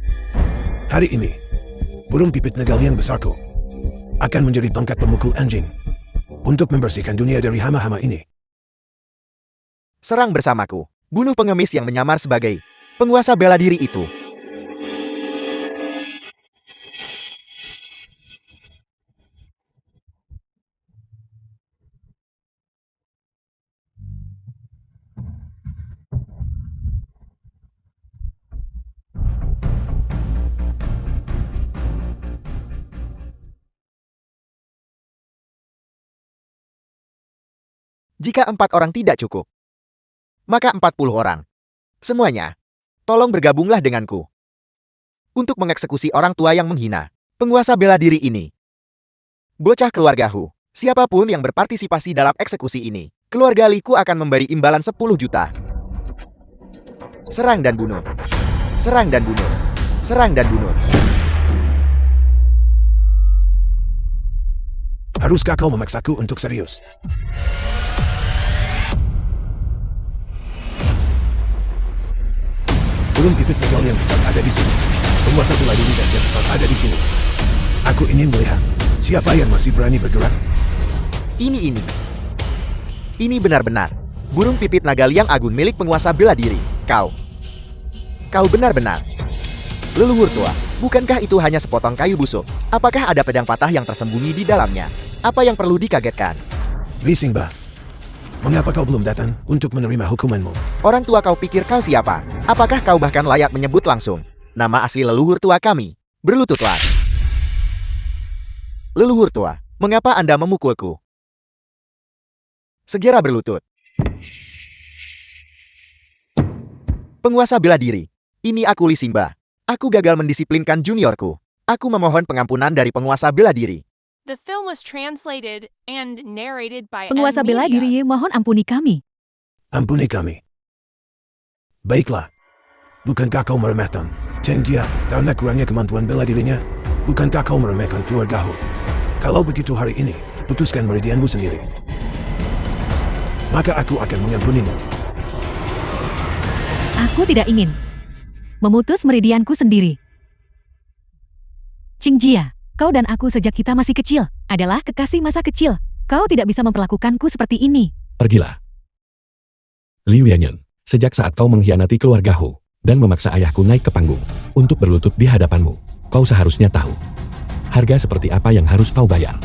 Speaker 3: Hari ini, burung pipit naga yang besarku akan menjadi tongkat pemukul anjing untuk membersihkan dunia dari hama-hama ini.
Speaker 2: Serang bersamaku. Bunuh pengemis yang menyamar sebagai penguasa bela diri itu. Jika 4 orang tidak cukup, maka 40 orang. Semuanya, tolong bergabunglah denganku untuk mengeksekusi orang tua yang menghina penguasa bela diri ini. Bocah keluarga Hu, siapapun yang berpartisipasi dalam eksekusi ini, keluarga Liku akan memberi imbalan 10 juta. Serang dan bunuh. Serang dan bunuh. Serang dan bunuh.
Speaker 3: Haruskah kau memaksaku untuk serius? Burung pipit Miguel yang besar ada di sini. Penguasa bela diri dahsyat besar ada di sini. Aku ingin melihat siapa yang masih berani bergerak.
Speaker 2: Ini benar-benar burung pipit naga liang agun milik penguasa bela diri. Kau benar-benar leluhur tua. Bukankah itu hanya sepotong kayu busuk? Apakah ada pedang patah yang tersembunyi di dalamnya? Apa yang perlu dikagetkan?
Speaker 3: Li Xingba, mengapa kau belum datang untuk menerima hukumanmu?
Speaker 2: Orang tua kau pikir kau siapa? Apakah kau bahkan layak menyebut langsung nama asli leluhur tua kami? Berlututlah. Leluhur tua, mengapa Anda memukulku? Segera berlutut. Penguasa bela diri. Ini aku Li Xingba. Aku gagal mendisiplinkan juniorku. Aku memohon pengampunan dari penguasa bela diri.
Speaker 5: The film was translated and narrated by
Speaker 4: Penguasa bela
Speaker 5: Emilia.
Speaker 4: diri, mohon ampuni kami.
Speaker 3: Ampuni kami. Baiklah. Bukankah kau meremehkan Cheng Jia karena kurangnya kemampuan bela dirinya? Bukankah kau meremehkan keluarga Hu? Kalau begitu hari ini, putuskan meridianmu sendiri. Maka aku akan mengampunimu.
Speaker 4: Aku tidak ingin memutus meridianku sendiri. Ching Jia, kau dan aku sejak kita masih kecil adalah kekasih masa kecil. Kau tidak bisa memperlakukanku seperti ini.
Speaker 1: Pergilah. Liu Yanyan, sejak saat kau mengkhianati keluarga Hu dan memaksa ayahku naik ke panggung untuk berlutut di hadapanmu, kau seharusnya tahu harga seperti apa yang harus kau bayar.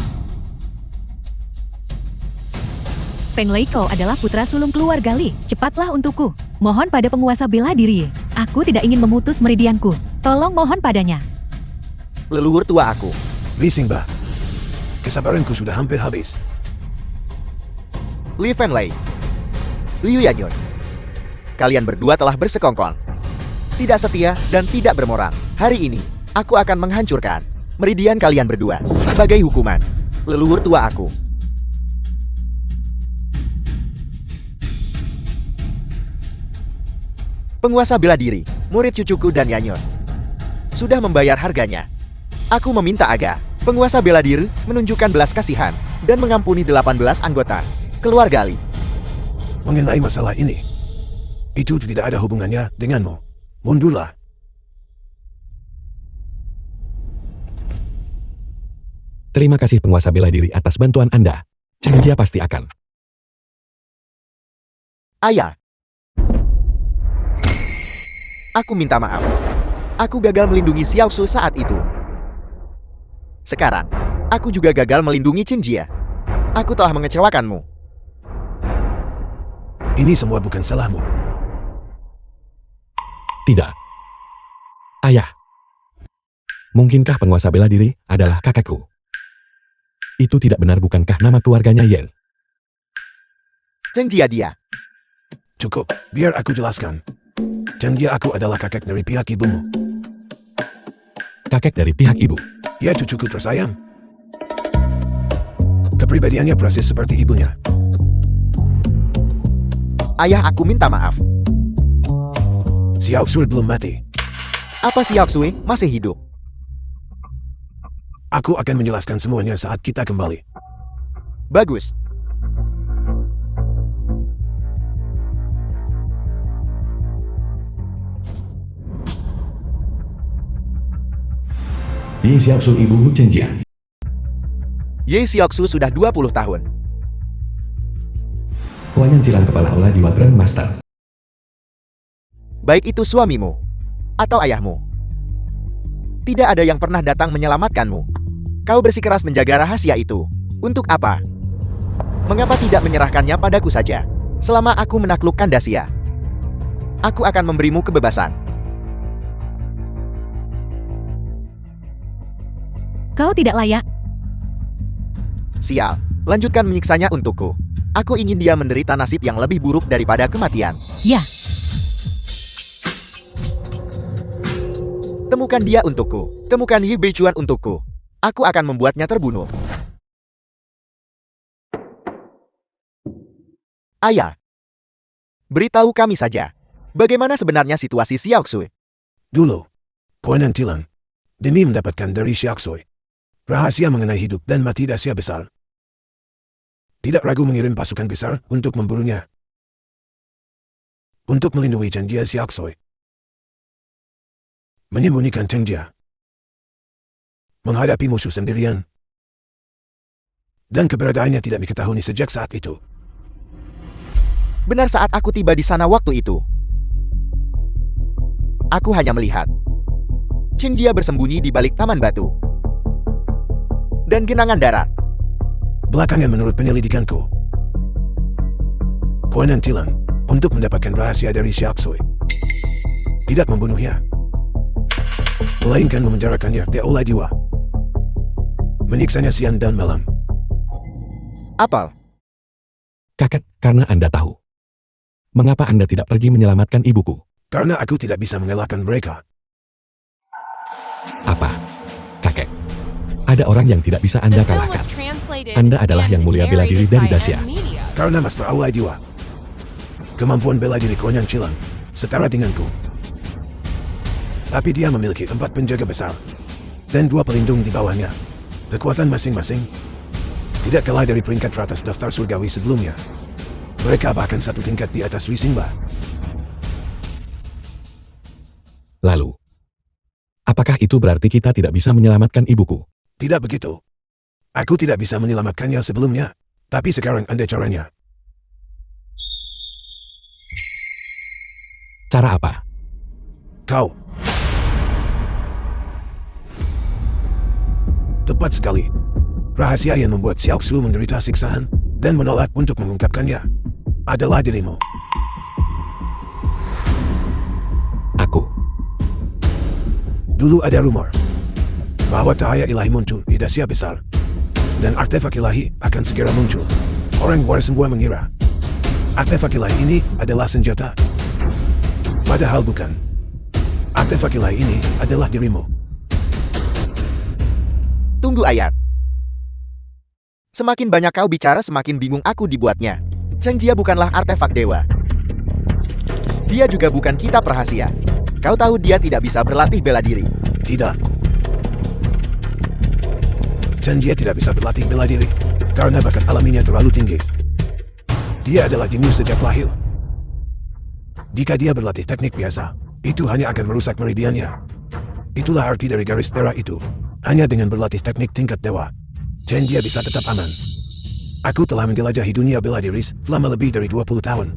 Speaker 4: Feng Lei, kau adalah putra sulung keluarga Li. Cepatlah untukku. Mohon pada penguasa bela diri. Aku tidak ingin memutus meridianku. Tolong mohon padanya.
Speaker 2: Leluhur tua aku.
Speaker 3: Li Xingba, kesabaranku sudah hampir habis.
Speaker 2: Li Fenlei. Liu Yanyan. Kalian berdua telah bersekongkol. Tidak setia dan tidak bermoral. Hari ini, aku akan menghancurkan meridian kalian berdua sebagai hukuman. Leluhur tua aku. Penguasa bela diri, murid cucuku dan Yanyan sudah membayar harganya. Aku meminta agar penguasa bela diri menunjukkan belas kasihan dan mengampuni 18 anggota keluarga Li.
Speaker 3: Mengenai masalah ini, itu tidak ada hubungannya denganmu. Mundurlah.
Speaker 1: Terima kasih penguasa bela diri atas bantuan Anda. Cheng Jia pasti akan.
Speaker 2: Ayah. Aku minta maaf. Aku gagal melindungi Xiao Su saat itu. Sekarang, aku juga gagal melindungi Ching Jia. Aku telah mengecewakanmu.
Speaker 3: Ini semua bukan salahmu.
Speaker 1: Tidak. Ayah. Mungkinkah penguasa bela diri adalah kakakku? Itu tidak benar, bukankah nama keluarganya Yen?
Speaker 2: Cheng Jia dia.
Speaker 3: Cukup, biar aku jelaskan. Cheng Jia aku adalah kakek dari pihak ibumu.
Speaker 1: Kakek dari pihak ibu.
Speaker 3: Dia cucuku tersayang. Kepribadiannya persis seperti ibunya.
Speaker 2: Ayah, aku minta maaf.
Speaker 3: Xiao Sui belum mati.
Speaker 2: Apa Xiao Sui masih hidup?
Speaker 3: Aku akan menjelaskan semuanya saat kita kembali.
Speaker 2: Bagus.
Speaker 1: Yi Xiaosu ibu Hu Cheng Jia.
Speaker 2: Ye Xiaoxu sudah 20 tahun.
Speaker 1: Kuanyan Cilang kepala olah jiwa Grandmaster.
Speaker 2: Baik itu suamimu atau ayahmu. Tidak ada yang pernah datang menyelamatkanmu. Kau bersikeras menjaga rahasia itu. Untuk apa? Mengapa tidak menyerahkannya padaku saja? Selama aku menaklukkan Dacia, aku akan memberimu kebebasan.
Speaker 4: Kau tidak layak.
Speaker 2: Sial, lanjutkan menyiksanya untukku. Aku ingin dia menderita nasib yang lebih buruk daripada kematian.
Speaker 4: Ya,
Speaker 2: Temukan dia untukku. Temukan Yi Beichuan untukku. Aku akan membuatnya terbunuh. Ayah, beritahu kami saja. Bagaimana sebenarnya situasi Xiaoxui?
Speaker 3: Dulu, Kuan Tilan, demi mendapatkan dari Xiaoxui rahasia mengenai hidup dan mati Dasia besar, tidak ragu mengirim pasukan besar untuk memburunya. Untuk melindungi Chen Jia Xiaoxui, menyembunyikan Chen Jia, menghadapi musuh sendirian, dan keberadaannya tidak diketahui sejak saat itu.
Speaker 2: Benar saat aku tiba di sana waktu itu. Aku hanya melihat Chen Jia bersembunyi di balik taman batu dan genangan darat.
Speaker 3: Belakangan menurut penyelidikanku, Kuan Tilan untuk mendapatkan rahasia dari Xiaoxui tidak membunuhnya, melainkan memenjarakannya di oleh Dewa, menyiksanya siang dan malam.
Speaker 2: Apal,
Speaker 1: Kakek, karena Anda tahu. Mengapa Anda tidak pergi menyelamatkan ibuku?
Speaker 3: Karena aku tidak bisa mengalahkan mereka.
Speaker 1: Apa? Kakek. Ada orang yang tidak bisa Anda
Speaker 5: The film was
Speaker 1: kalahkan.
Speaker 5: translated
Speaker 1: Anda adalah
Speaker 5: and
Speaker 1: yang mulia bela diri
Speaker 5: narrated
Speaker 1: dari
Speaker 5: by
Speaker 1: Dacia.
Speaker 5: Ed Media.
Speaker 3: Karena Master Aulai Dewa, kemampuan bela diri Kuan Chilang setara denganku. Tapi dia memiliki 4 penjaga besar dan 2 pelindung di bawahnya. Kekuatan masing-masing tidak kalah dari peringkat teratas daftar surgawi sebelumnya. Mereka bahkan 1 tingkat di atas Wi Xingba.
Speaker 1: Lalu, apakah itu berarti kita tidak bisa menyelamatkan ibuku?
Speaker 3: Tidak begitu. Aku tidak bisa menyelamatkannya sebelumnya, tapi sekarang ada caranya.
Speaker 1: Cara apa?
Speaker 3: Kau. Tepat sekali. Rahasia yang membuat Xiaoxu menderita siksaan dan menolak untuk mengungkapkannya adalah dirimu.
Speaker 1: Aku.
Speaker 3: Dulu ada rumor bahwa cahaya ilahi muncul di Dasia besar dan artefak ilahi akan segera muncul. Orang luar semua mengira artefak ilahi ini adalah senjata. Padahal bukan. Artefak ilahi ini adalah dirimu.
Speaker 2: tunggu ayat. Semakin banyak kau bicara, semakin bingung aku dibuatnya. Chen Jia bukanlah artefak dewa. Dia juga bukan kitab rahasia. Kau tahu dia tidak bisa berlatih bela diri.
Speaker 3: Tidak. Chen Jia tidak bisa berlatih bela diri karena bakat alaminya terlalu tinggi. Dia adalah jenius sejak lahir. Jika dia berlatih teknik biasa, itu hanya akan merusak meridiannya. Itulah arti dari garis darah itu. Hanya dengan berlatih teknik tingkat dewa, Chen Jia bisa tetap aman. Aku telah menjelajahi dunia bela diri selama lebih dari 20 tahun.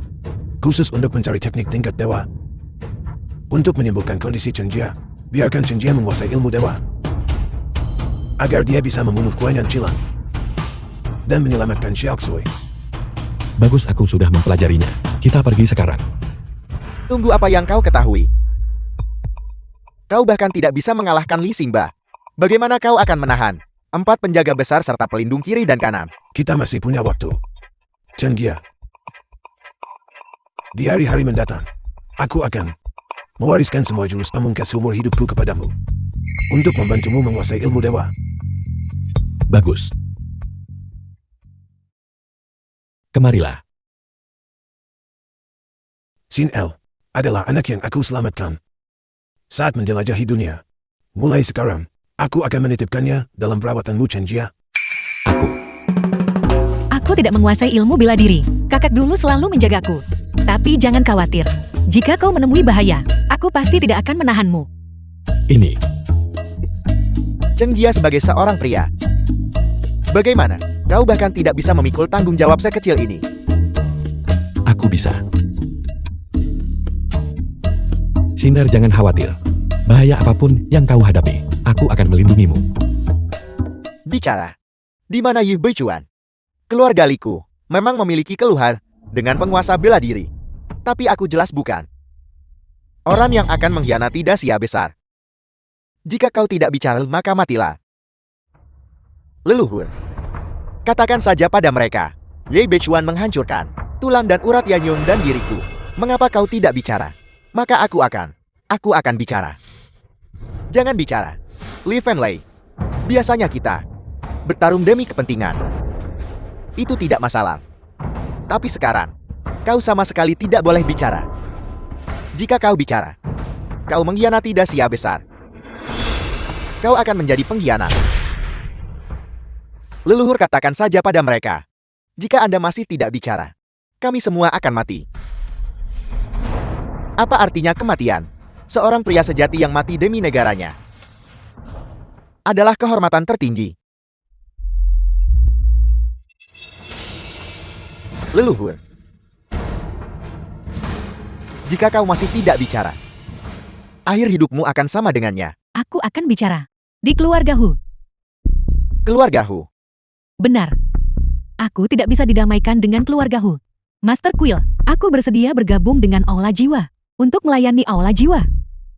Speaker 3: Khusus untuk mencari teknik tingkat dewa. Untuk menyembuhkan kondisi Chen Jia, biarkan Chen Jia menguasai ilmu dewa. Agar dia bisa membunuh Kuan Chilang dan menyelamatkan Xiaoxui.
Speaker 1: Bagus, aku sudah mempelajarinya. Kita pergi sekarang.
Speaker 2: Tunggu, apa yang kau ketahui? Kau bahkan tidak bisa mengalahkan Li Xingba. Bagaimana kau akan menahan 4 penjaga besar serta pelindung kiri dan kanan?
Speaker 3: Kita masih punya waktu. Chen Jia. Di hari-hari mendatang, aku akan mewariskan semua jurus pamungkas seumur hidupku kepadamu. Untuk membantumu menguasai ilmu dewa.
Speaker 1: Bagus. Kemarilah.
Speaker 3: Xin El adalah anak yang aku selamatkan saat menjelajahi dunia. Mulai sekarang, aku akan menitipkannya dalam perawatanmu, Chen Jia.
Speaker 4: Aku tidak menguasai ilmu bela diri. Kakak dulu selalu menjagaku. Tapi jangan khawatir. Jika kau menemui bahaya, aku pasti tidak akan menahanmu.
Speaker 1: Ini.
Speaker 2: Chen Jia sebagai seorang pria. Bagaimana? Kau bahkan tidak bisa memikul tanggung jawab sekecil ini.
Speaker 1: Aku bisa. Sinar, jangan khawatir. Bahaya apapun yang kau hadapi, aku akan melindungimu.
Speaker 2: Bicara. Di mana Yu Beichuan? Keluarga Liku memang memiliki keluhan dengan penguasa bela diri. Tapi aku jelas bukan orang yang akan mengkhianati Dasia besar. Jika kau tidak bicara, maka matilah. Leluhur, katakan saja pada mereka Ye Beichuan menghancurkan tulang dan urat Yanyong dan diriku. Mengapa kau tidak bicara? Maka aku akan bicara. Jangan bicara. Li Fenlei. Biasanya kita bertarung demi kepentingan. Itu tidak masalah. Tapi sekarang, kau sama sekali tidak boleh bicara. Jika kau bicara, kau mengkhianati Dasia besar. Kau akan menjadi pengkhianat. Leluhur katakan saja pada mereka. Jika Anda masih tidak bicara, kami semua akan mati. Apa artinya kematian? Seorang pria sejati yang mati demi negaranya adalah kehormatan tertinggi. Leluhur, jika kau masih tidak bicara, akhir hidupmu akan sama dengannya.
Speaker 4: Aku akan bicara. Di keluarga Hu.
Speaker 2: Keluarga Hu.
Speaker 4: Benar. Aku tidak bisa didamaikan dengan keluarga Hu. Master Quill, aku bersedia bergabung dengan Aula Jiwa. Untuk melayani Aula Jiwa.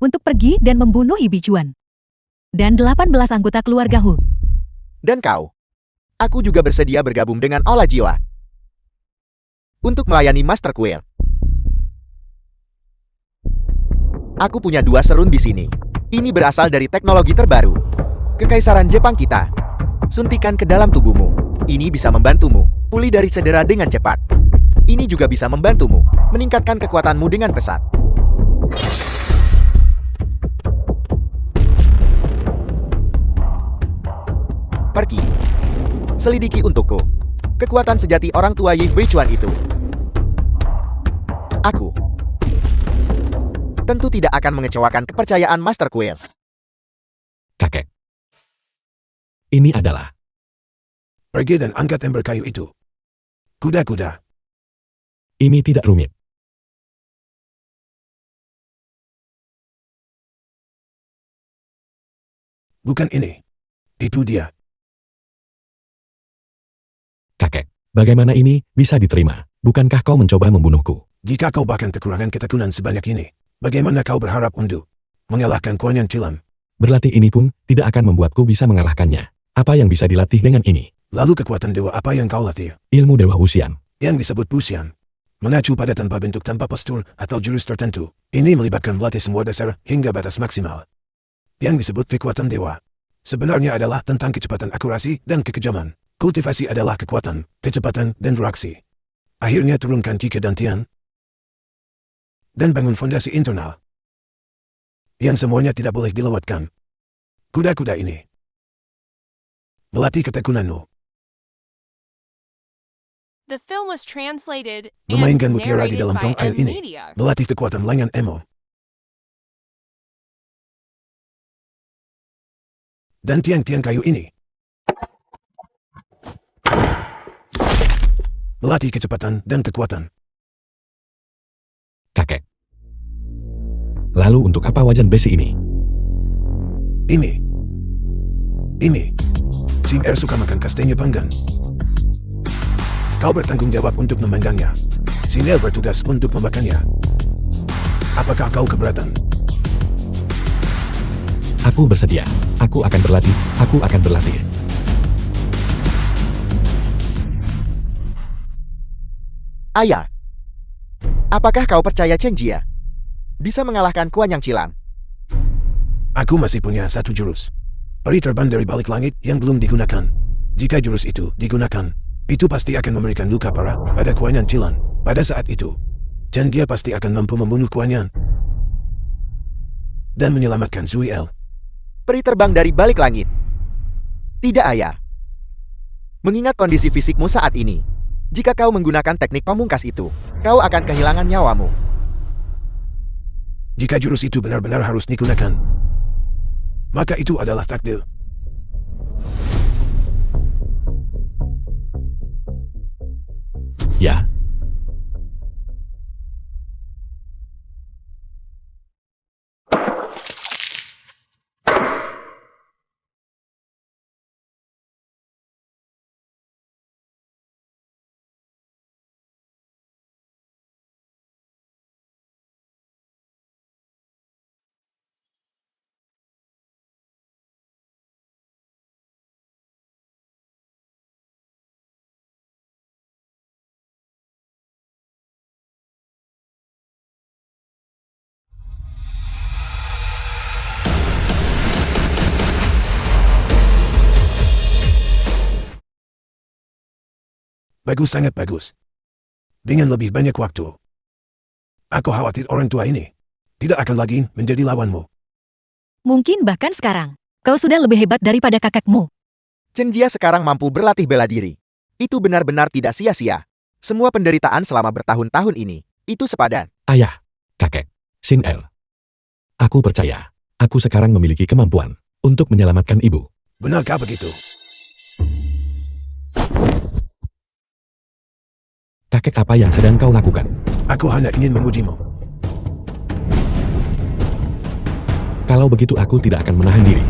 Speaker 4: Untuk pergi dan membunuh Yi Beichuan. Dan 18 anggota keluarga Hu.
Speaker 2: Dan kau. Aku juga bersedia bergabung dengan Aula Jiwa. Untuk melayani Master Quill. Aku punya 2 serun di sini. Ini berasal dari teknologi terbaru. Kekaisaran Jepang kita. Suntikan ke dalam tubuhmu. Ini bisa membantumu pulih dari cedera dengan cepat. Ini juga bisa membantumu meningkatkan kekuatanmu dengan pesat. Pergi. Selidiki untukku kekuatan sejati orang tua Ye Beichuan itu. Aku tentu tidak akan mengecewakan kepercayaan Master Quill.
Speaker 1: Kakek. Ini adalah
Speaker 3: Pergi dan angkat ember kayu itu. Kuda-kuda.
Speaker 1: Ini tidak rumit.
Speaker 3: Bukan ini. Itu dia.
Speaker 1: Kakek, bagaimana ini bisa diterima? Bukankah kau mencoba membunuhku?
Speaker 3: Jika kau bahkan kekurangan ketekunan sebanyak ini, bagaimana kau berharap untuk mengalahkan Kuan Yang Cilan?
Speaker 1: Berlatih ini pun tidak akan membuatku bisa mengalahkannya. Apa yang bisa dilatih dengan ini?
Speaker 3: Lalu kekuatan dewa apa yang kau latih?
Speaker 1: Ilmu Dewa Wuxian.
Speaker 3: Yang disebut Puxian. Mengacu pada tanpa bentuk tanpa postur atau jurus tertentu. Ini melibatkan melatih semua dasar hingga batas maksimal. Yang disebut kekuatan dewa. Sebenarnya adalah tentang kecepatan akurasi dan kekejaman. Kultivasi adalah kekuatan, kecepatan, dan reaksi. Akhirnya turunkan Ki kedantian dan bangun fondasi internal. Yang semuanya tidak boleh dilewatkan. Kuda-kuda ini melatih ketekunanmu.
Speaker 5: The film was translated and
Speaker 3: Memainkan mutiara di
Speaker 5: narrated
Speaker 3: dalam
Speaker 5: by
Speaker 3: tong air
Speaker 5: M
Speaker 3: ini.
Speaker 5: Media.
Speaker 3: Melatih kekuatan lengan emo. Dan tiang-tiang kayu ini melatih kecepatan dan kekuatan.
Speaker 1: Kakek. Lalu untuk apa wajan besi ini?
Speaker 3: Ini. Sim Er suka makan kastenya panggang. Kau bertanggung jawab untuk memanggangnya. Sim Er bertugas untuk memakannya. Apakah kau keberatan?
Speaker 1: Aku bersedia. Aku akan berlatih. Aku akan berlatih.
Speaker 2: Ayah. Apakah kau percaya Chen Jia bisa mengalahkan Kuan Yang Cilan?
Speaker 3: Aku masih punya satu jurus. Peri terbang dari balik langit yang belum digunakan. Jika jurus itu digunakan, itu pasti akan memberikan luka parah pada Kuan Yang Cilan. Pada saat itu, Chen Jia pasti akan mampu membunuh Kuan Yang dan menyelamatkan Zui El.
Speaker 2: Peri terbang dari balik langit. Tidak, ayah. Mengingat kondisi fisikmu saat ini, jika kau menggunakan teknik pamungkas itu, kau akan kehilangan nyawamu.
Speaker 3: Jika jurus itu benar-benar harus digunakan, maka itu adalah takdir.
Speaker 1: Ya,
Speaker 3: Bagus, sangat bagus. Dengan lebih banyak waktu. Aku khawatir orang tua ini tidak akan lagi menjadi lawanmu.
Speaker 4: Mungkin bahkan sekarang, kau sudah lebih hebat daripada kakekmu.
Speaker 2: Chen Jia sekarang mampu berlatih bela diri. Itu benar-benar tidak sia-sia. Semua penderitaan selama bertahun-tahun ini, itu sepadan.
Speaker 1: Ayah, kakek, Sin El. Aku percaya, aku sekarang memiliki kemampuan untuk menyelamatkan ibu.
Speaker 3: Benarkah begitu?
Speaker 1: Kakek, apa yang sedang kau lakukan?
Speaker 3: Aku hanya ingin mengujimu.
Speaker 1: Kalau begitu aku tidak akan menahan diri.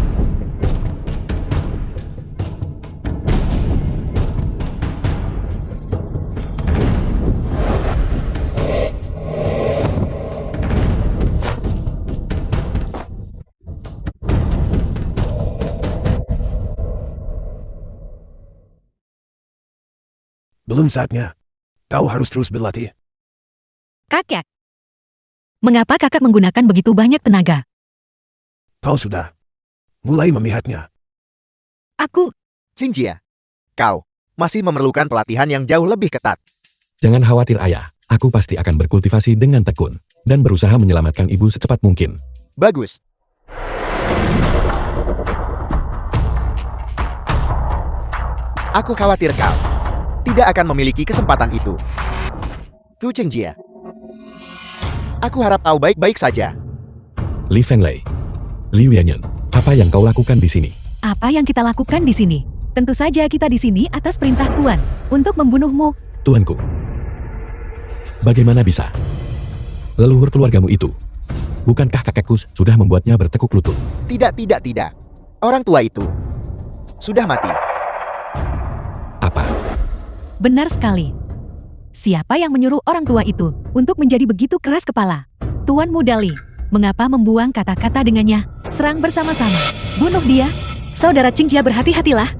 Speaker 3: Belum saatnya. Kau harus terus berlatih.
Speaker 4: Kakek. Mengapa kakak menggunakan begitu banyak tenaga?
Speaker 3: Kau sudah mulai memihaknya.
Speaker 4: Aku,
Speaker 2: Chen Jia, kau masih memerlukan pelatihan yang jauh lebih ketat.
Speaker 1: Jangan khawatir ayah, aku pasti akan berkultivasi dengan tekun dan berusaha menyelamatkan ibu secepat mungkin.
Speaker 2: Bagus. Aku khawatir kau tidak akan memiliki kesempatan itu. Ku Chen Jia. Aku harap kau baik-baik saja.
Speaker 1: Li Fenglei, Liu Yanyan, apa yang kau lakukan di sini?
Speaker 4: apa yang kita lakukan di sini? Tentu saja kita di sini atas perintah Tuan untuk membunuhmu.
Speaker 1: Tuanku, bagaimana bisa? Leluhur keluargamu itu, bukankah kakekku sudah membuatnya bertekuk lutut?
Speaker 2: Tidak. Orang tua itu sudah mati.
Speaker 1: Apa?
Speaker 4: Benar sekali. Siapa yang menyuruh orang tua itu untuk menjadi begitu keras kepala? Tuan Muda Li, mengapa membuang kata-kata dengannya? Serang bersama-sama. Bunuh dia. Saudara Qingjia, berhati-hatilah.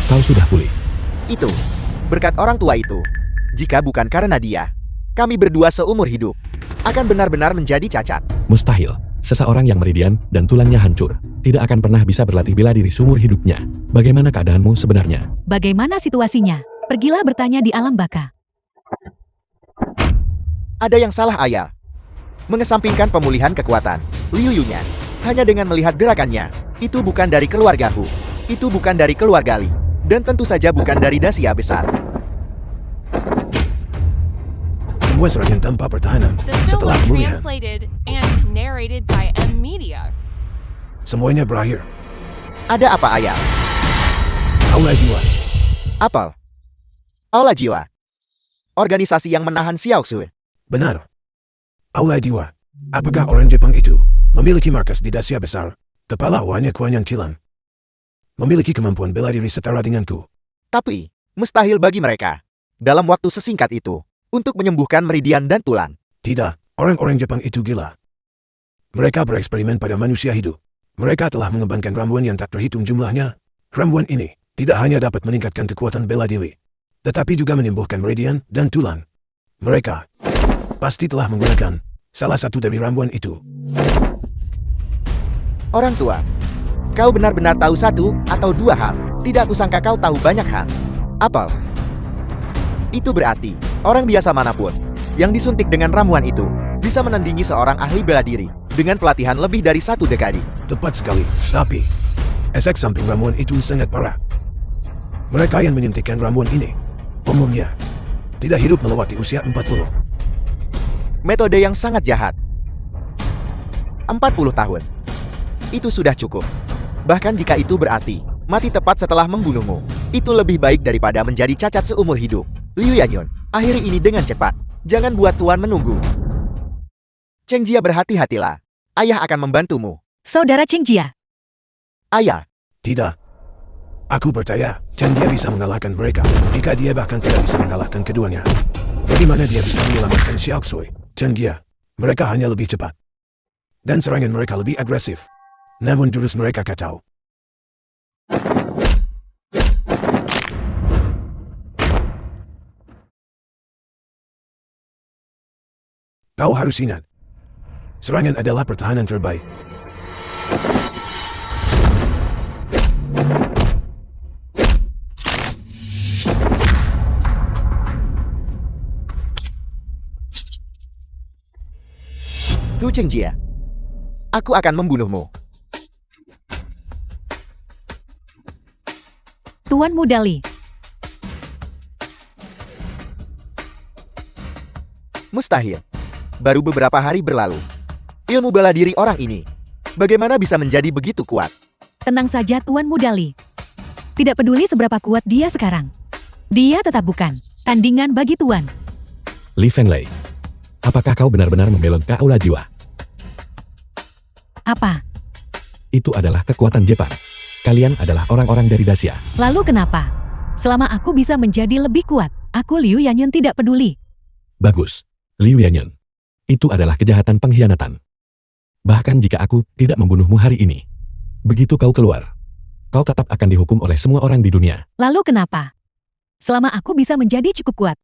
Speaker 1: Kau sudah pulih.
Speaker 2: Itu berkat orang tua itu. Jika bukan karena dia, kami berdua seumur hidup akan benar-benar menjadi cacat.
Speaker 1: Mustahil. Seseorang yang meridian dan tulangnya hancur tidak akan pernah bisa berlatih bela diri seumur hidupnya. Bagaimana keadaanmu sebenarnya?
Speaker 4: Bagaimana situasinya? Pergilah bertanya di alam baka.
Speaker 2: Ada yang salah, Ayah. Mengesampingkan pemulihan kekuatan Liu Yunya hanya dengan melihat gerakannya. Itu bukan dari keluarga Hu. Itu bukan dari keluarga Li. Dan tentu saja bukan dari Dasia besar.
Speaker 3: Semua serangan tanpa pertahanan
Speaker 5: The film
Speaker 3: setelah
Speaker 5: was
Speaker 3: pemulihan.
Speaker 5: translated and narrated by M Media.
Speaker 3: Semuanya berakhir.
Speaker 2: Ada apa, Ayah?
Speaker 3: Aula jiwa.
Speaker 2: Apel. Aula Jiwa. Organisasi yang menahan Xiao Xue.
Speaker 3: Benar. Aula jiwa. Apakah orang Jepang itu memiliki markas di Dasia besar? Kepala uannya Kuan yang Cilan. Memiliki kemampuan bela diri setara denganku.
Speaker 2: Tapi, mustahil bagi mereka dalam waktu sesingkat itu untuk menyembuhkan meridian dan tulang.
Speaker 3: Tidak, orang-orang Jepang itu gila. Mereka bereksperimen pada manusia hidup. Mereka telah mengembangkan ramuan yang tak terhitung jumlahnya. Ramuan ini tidak hanya dapat meningkatkan kekuatan bela diri, tetapi juga menyembuhkan meridian dan tulang. Mereka pasti telah menggunakan salah satu dari ramuan itu.
Speaker 2: Orang tua, kau benar-benar tahu satu atau dua hal. Tidak kusangka kau tahu banyak hal. Apel. Itu berarti orang biasa manapun yang disuntik dengan ramuan itu bisa menandingi seorang ahli bela diri dengan pelatihan lebih dari 1 dekade.
Speaker 3: Tepat sekali, tapi efek samping ramuan itu sangat parah. Mereka yang menyuntikkan ramuan ini umumnya tidak hidup melewati usia 40.
Speaker 2: Metode yang sangat jahat. 40 tahun. Itu sudah cukup. Bahkan jika itu berarti mati tepat setelah membunuhmu, itu lebih baik daripada menjadi cacat seumur hidup. Liu Yanyon, akhiri ini dengan cepat. Jangan buat Tuan menunggu. Chen Jia, berhati-hatilah. Ayah akan membantumu.
Speaker 4: Saudara Qingjia,
Speaker 2: Ayah,
Speaker 3: Tidak. Aku percaya Chen Jia bisa mengalahkan mereka jika dia bahkan tidak bisa mengalahkan keduanya. Bagaimana dia bisa menyelamatkan Xiao Xue? Chen Jia, mereka hanya lebih cepat. Dan serangan mereka lebih agresif. Namun jurus mereka kacau. Kau harus ingat. Serangan adalah pertahanan terbaik.
Speaker 2: Hu Chengjie, aku akan membunuhmu.
Speaker 4: Tuan Muda Li.
Speaker 2: Mustahil. Baru beberapa hari berlalu. Ilmu bela diri orang ini, bagaimana bisa menjadi begitu kuat?
Speaker 4: Tenang saja Tuan Muda Li. Tidak peduli seberapa kuat dia sekarang. Dia tetap bukan tandingan bagi Tuan.
Speaker 1: Li Fenglei, apakah kau benar-benar membelot ke aula jiwa?
Speaker 4: Apa?
Speaker 1: Itu adalah kekuatan Jepang. Kalian adalah orang-orang dari Dacia.
Speaker 4: Lalu kenapa? Selama aku bisa menjadi lebih kuat, aku Liu Yanyan tidak peduli.
Speaker 1: Bagus, Liu Yanyan. Itu adalah kejahatan pengkhianatan. Bahkan jika aku tidak membunuhmu hari ini, begitu kau keluar, kau tetap akan dihukum oleh semua orang di dunia.
Speaker 4: Lalu kenapa? Selama aku bisa menjadi cukup kuat,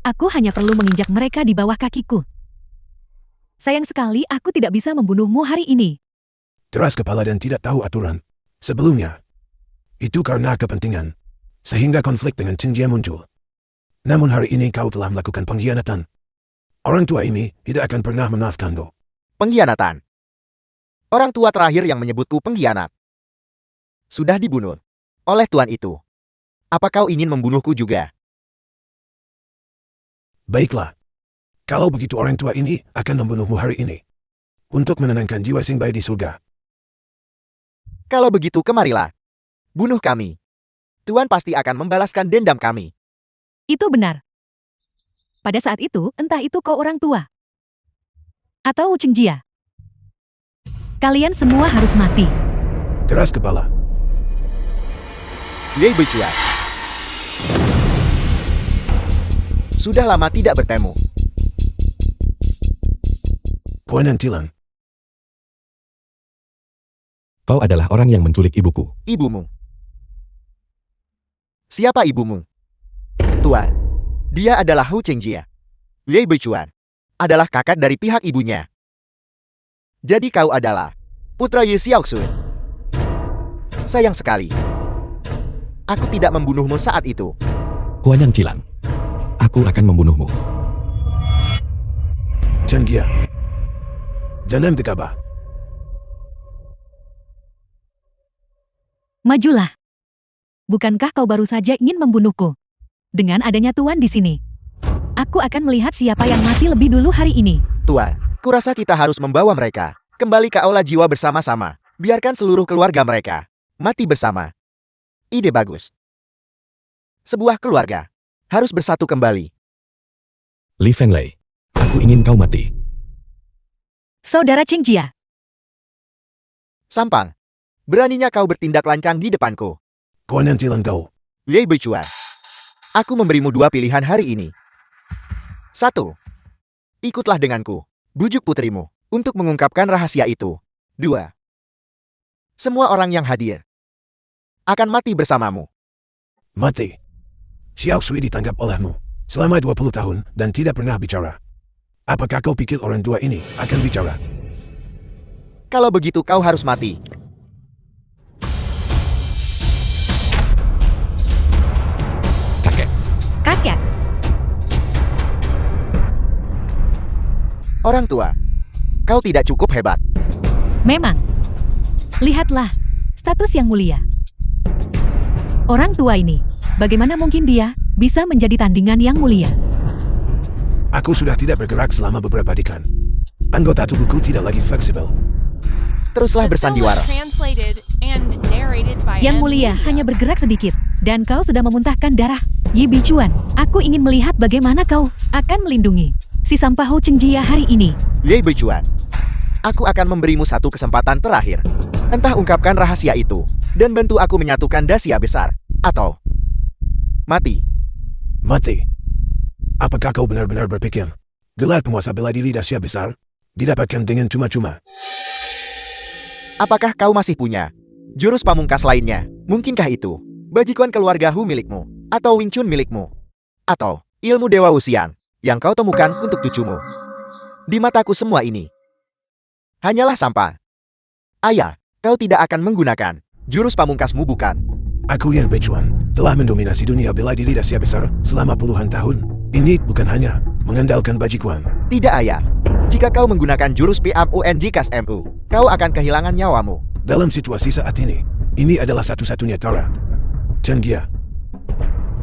Speaker 4: aku hanya perlu menginjak mereka di bawah kakiku. Sayang sekali aku tidak bisa membunuhmu hari ini.
Speaker 3: Keras kepala dan tidak tahu aturan. Sebelumnya, itu karena kepentingan, sehingga konflik dengan Chengjie muncul. Namun hari ini kau telah melakukan pengkhianatan. Orang tua ini tidak akan pernah memaafkanmu.
Speaker 2: Pengkhianatan. Orang tua terakhir yang menyebutku pengkhianat sudah dibunuh oleh tuan itu. Apa kau ingin membunuhku juga?
Speaker 3: Baiklah. Kalau begitu orang tua ini akan membunuhmu hari ini. Untuk menenangkan jiwa Sing Bai di surga.
Speaker 2: Kalau begitu kemarilah. Bunuh kami. Tuan pasti akan membalaskan dendam kami.
Speaker 4: Itu benar. Pada saat itu, entah itu kau orang tua atau Wu Chengjie, kalian semua harus mati.
Speaker 3: Keras kepala.
Speaker 2: Ye Beichuan. Sudah lama tidak bertemu.
Speaker 3: Kuanan Tilan.
Speaker 1: Kau adalah orang yang menculik ibuku.
Speaker 2: Ibumu. Siapa ibumu? Tuan, dia adalah Hu Chengjie. Ye Beichuan adalah kakak dari pihak ibunya. Jadi kau adalah putra Ye Xiaoxun. Sayang sekali. Aku tidak membunuhmu saat itu.
Speaker 1: Kuanyang Cilang. Aku akan membunuhmu.
Speaker 3: Chengjie. Jangan gegabah.
Speaker 4: Majulah. Bukankah kau baru saja ingin membunuhku? Dengan adanya Tuan di sini, aku akan melihat siapa yang mati lebih dulu hari ini.
Speaker 2: Tuan, kurasa kita harus membawa mereka kembali ke aula jiwa bersama-sama. Biarkan seluruh keluarga mereka mati bersama. Ide bagus. Sebuah keluarga harus bersatu kembali.
Speaker 1: Li Fenglei, aku ingin kau mati.
Speaker 4: Saudara Chengjie,
Speaker 2: Sampang, beraninya kau bertindak lancang di depanku.
Speaker 3: Kuanan Tilan kau.
Speaker 2: Ye Beichuan. Aku memberimu dua pilihan hari ini. 1. Ikutlah denganku, bujuk putrimu, untuk mengungkapkan rahasia itu. 2. Semua orang yang hadir akan mati bersamamu.
Speaker 3: Mati. Xiao Sui ditangkap olehmu selama 20 tahun dan tidak pernah bicara. Apakah kau pikir orang tua ini akan bicara?
Speaker 2: Kalau begitu kau harus mati.
Speaker 1: Kakek,
Speaker 4: kakek,
Speaker 2: Orang tua, kau tidak cukup hebat.
Speaker 4: memang. Lihatlah, status yang mulia. Orang tua ini, bagaimana mungkin dia bisa menjadi tandingan yang mulia?
Speaker 3: Aku sudah tidak bergerak selama beberapa dekan. Anggota tubuhku tidak lagi fleksibel.
Speaker 2: Teruslah
Speaker 5: The film was
Speaker 2: bersandiwara.
Speaker 5: translated and narrated by
Speaker 4: Yang
Speaker 5: M.
Speaker 4: mulia
Speaker 5: Media.
Speaker 4: hanya bergerak sedikit, dan kau sudah memuntahkan darah. Yi Beichuan, aku ingin melihat bagaimana kau akan melindungi si sampah Hu Chengjie hari ini.
Speaker 2: Ye Beichuan. Aku akan memberimu satu kesempatan terakhir. Entah ungkapkan rahasia itu, dan bantu aku menyatukan Dacia besar. Atau mati.
Speaker 3: Mati. Apakah kau benar-benar berpikir gelar penguasa bela diri Dacia besar didapatkan dengan cuma-cuma?
Speaker 2: Apakah kau masih punya jurus pamungkas lainnya? Mungkinkah itu Bajikon keluarga Hu milikmu? Atau Wing Chun milikmu? Atau ilmu Dewa Wuxian yang kau temukan untuk cucumu. Di mataku semua ini hanyalah sampah. Ayah, kau tidak akan menggunakan jurus pamungkasmu bukan?
Speaker 3: Aku Yer Bechuan telah mendominasi dunia bela diri Asia besar selama puluhan tahun. Ini bukan hanya mengandalkan bajikuan.
Speaker 2: Tidak ayah. Jika kau menggunakan jurus PAMUNJKSMU, kau akan kehilangan nyawamu.
Speaker 3: Dalam situasi saat ini adalah satu-satunya cara. Chen Gia,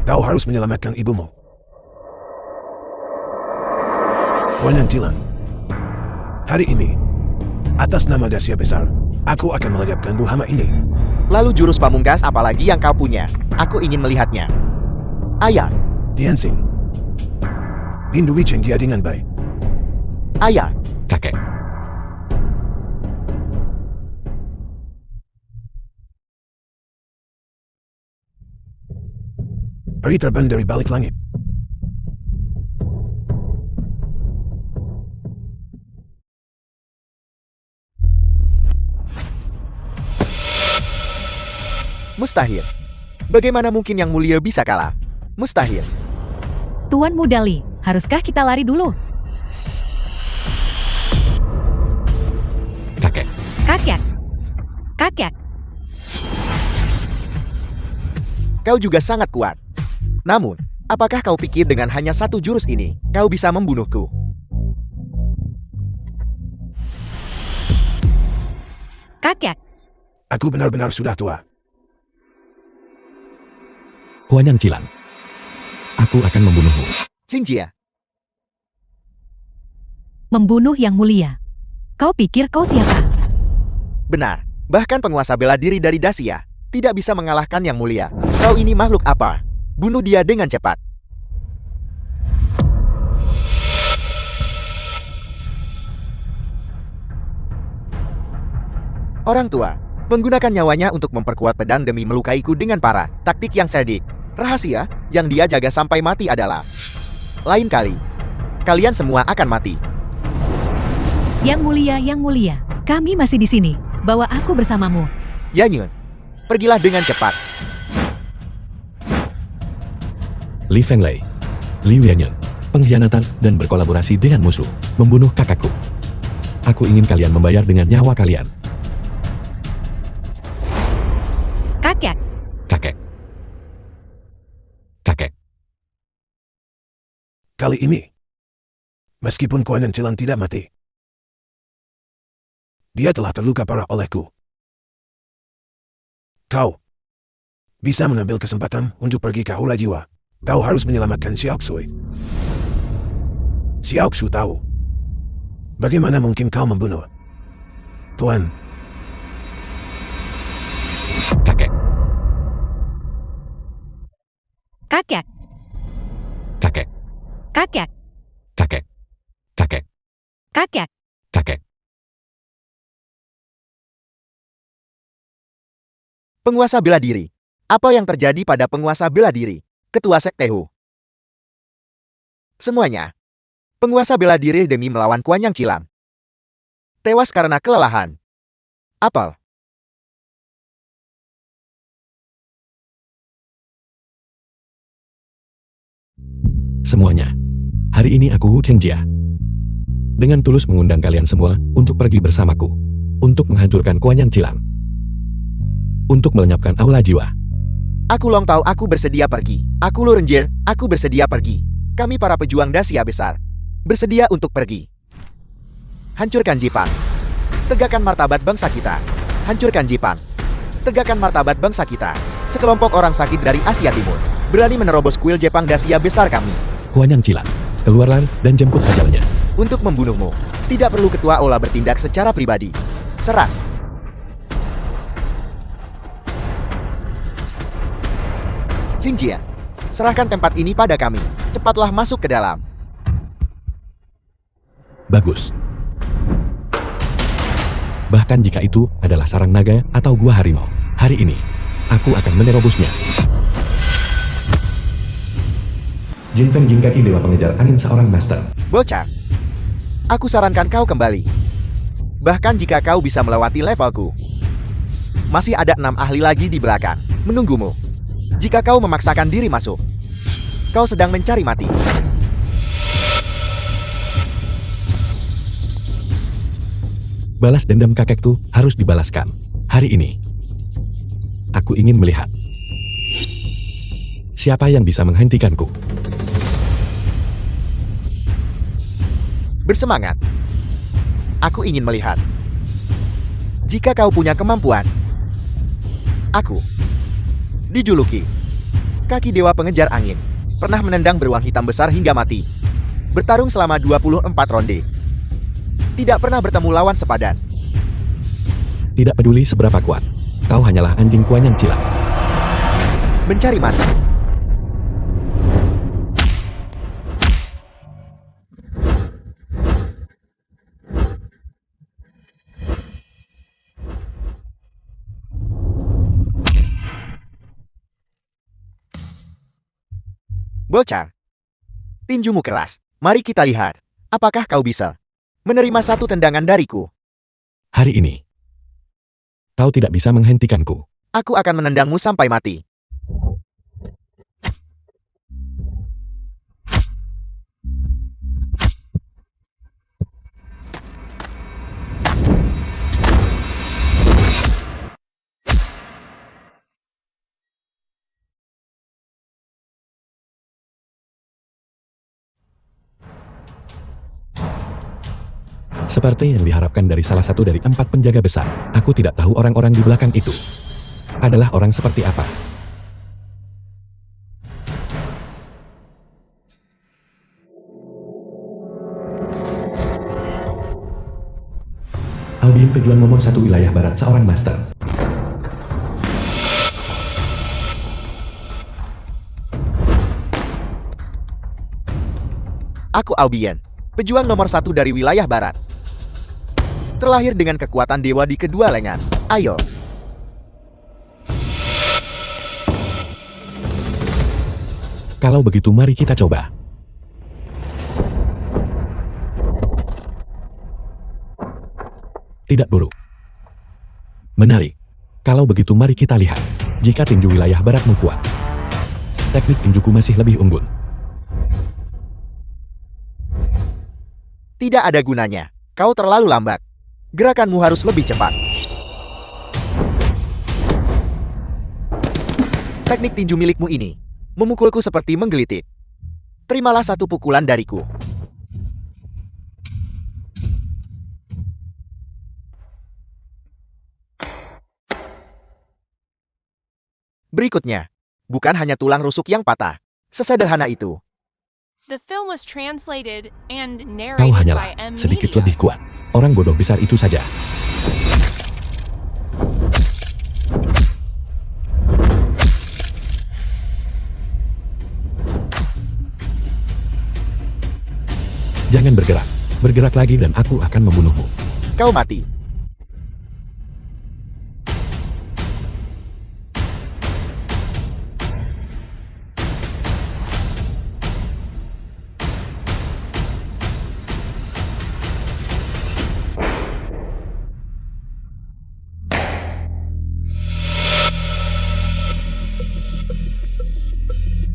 Speaker 3: kau harus menyelamatkan ibumu. Kuanan Tilan, hari ini, atas nama Dasia besar, aku akan meledakkan hama ini.
Speaker 2: Lalu jurus pamungkas apalagi yang kau punya? Aku ingin melihatnya. Ayah,
Speaker 3: Tianxing, lindungi Chen Gia dengan baik.
Speaker 2: ayah,
Speaker 1: Kakek.
Speaker 3: Peri terbang dari balik langit.
Speaker 2: mustahil. Bagaimana mungkin yang mulia bisa kalah? Mustahil.
Speaker 4: Tuan Mudali, haruskah kita lari dulu?
Speaker 1: Kakek.
Speaker 4: Kakek. Kakek.
Speaker 2: Kau juga sangat kuat. Namun, apakah kau pikir dengan hanya satu jurus ini, kau bisa membunuhku?
Speaker 4: Kakek.
Speaker 3: Aku benar-benar sudah tua.
Speaker 1: Kuanyang Cilan. Aku akan membunuhmu.
Speaker 2: Xingjia,
Speaker 4: Membunuh yang mulia. Kau pikir kau siapa?
Speaker 2: benar. Bahkan penguasa bela diri dari Dacia tidak bisa mengalahkan yang mulia. Kau ini makhluk apa? Bunuh dia dengan cepat. Orang tua menggunakan nyawanya untuk memperkuat pedang demi melukaiku dengan parah. Taktik yang cerdik. Rahasia yang dia jaga sampai mati adalah lain kali. Kalian semua akan mati.
Speaker 4: Yang mulia, kami masih di sini. Bawa aku bersamamu.
Speaker 2: Yanyun, pergilah dengan cepat.
Speaker 1: Li Fenglei. Liu Yanyan. Pengkhianatan dan berkolaborasi dengan musuh. Membunuh kakakku. Aku ingin kalian membayar dengan nyawa kalian.
Speaker 4: Kakek.
Speaker 1: Kakek. Kakek.
Speaker 3: Kali ini, meskipun Kuanan Cilan tidak mati, dia telah terluka parah olehku. Kau bisa mengambil kesempatan untuk pergi ke Aula Jiwa. Kau harus menyelamatkan Xiaoxui. Xiaoxu tahu bagaimana mungkin kau membunuh Tuan.
Speaker 1: Kakek.
Speaker 4: Kakek.
Speaker 1: Kakek.
Speaker 4: Kakek.
Speaker 1: Kakek. Kakek.
Speaker 4: Kakek.
Speaker 1: Kakek.
Speaker 2: Penguasa bela diri. Apa yang terjadi pada penguasa bela diri? Ketua Sekte Hu. Semuanya. Penguasa bela diri demi melawan Kuanyang Cilan. Tewas karena kelelahan. Apel.
Speaker 1: Semuanya. Hari ini aku Hu Chengjia. Dengan tulus mengundang kalian semua untuk pergi bersamaku. Untuk menghancurkan Kuanyang Cilan. Untuk melenyapkan Aula Jiwa.
Speaker 2: Aku Long Tao, aku bersedia pergi. Aku Lu Renjir, aku bersedia pergi. Kami para pejuang Dacia besar. Bersedia untuk pergi. Hancurkan Jepang. Tegakkan martabat bangsa kita. Hancurkan Jepang. Tegakkan martabat bangsa kita. Sekelompok orang sakit dari Asia Timur berani menerobos kuil Jepang Dacia besar kami.
Speaker 1: Kuanyang Cilan. Keluarlah dan jemput ajalnya.
Speaker 2: Untuk membunuhmu, tidak perlu ketua Ola bertindak secara pribadi. Serang. Xingjia, serahkan tempat ini pada kami. Cepatlah masuk ke dalam.
Speaker 1: Bagus. Bahkan jika itu adalah sarang naga atau gua harimau. Hari ini, aku akan menerobosnya. Jinfeng Jingkaki Dewa Pengejar Angin seorang master.
Speaker 2: Bocah, aku sarankan kau kembali. Bahkan jika kau bisa melewati levelku, masih ada 6 ahli lagi di belakang, menunggumu. Jika kau memaksakan diri masuk, kau sedang mencari mati.
Speaker 1: Balas dendam kakekku harus dibalaskan. Hari ini, aku ingin melihat siapa yang bisa menghentikanku.
Speaker 2: Bersemangat. Aku ingin melihat. Jika kau punya kemampuan. Aku dijuluki kaki dewa pengejar angin. Pernah menendang beruang hitam besar hingga mati. Bertarung selama 24 ronde. Tidak pernah bertemu lawan sepadan.
Speaker 1: Tidak peduli seberapa kuat, kau hanyalah anjing kuan yang cilak.
Speaker 2: Mencari mati. Bocah, tinjumu keras. Mari kita lihat, apakah kau bisa menerima satu tendangan dariku.
Speaker 1: Hari ini, kau tidak bisa menghentikanku.
Speaker 2: Aku akan menendangmu sampai mati.
Speaker 1: Seperti yang diharapkan dari salah satu dari 4 penjaga besar, aku tidak tahu orang-orang di belakang itu adalah orang seperti apa. Albion pejuang nomor 1 wilayah barat seorang master.
Speaker 2: Aku Albion, pejuang nomor 1 dari wilayah barat. Terlahir dengan kekuatan dewa di kedua lengan. Ayo.
Speaker 1: Kalau begitu mari kita coba. Tidak buruk. Menarik. Kalau begitu mari kita lihat. Jika tinju wilayah baratmu kuat, teknik tinjuku masih lebih unggul.
Speaker 2: Tidak ada gunanya. Kau terlalu lambat. Gerakanmu harus lebih cepat. Teknik tinju milikmu ini memukulku seperti menggelitik. Terimalah satu pukulan dariku. Berikutnya, bukan hanya tulang rusuk yang patah. Sesederhana itu.
Speaker 5: The film was translated and
Speaker 1: Kau
Speaker 5: narrated
Speaker 1: hanyalah
Speaker 5: by M.
Speaker 1: sedikit
Speaker 5: Media.
Speaker 1: lebih kuat. Orang bodoh besar itu saja. Jangan bergerak. Bergerak lagi dan aku akan membunuhmu.
Speaker 2: Kau mati.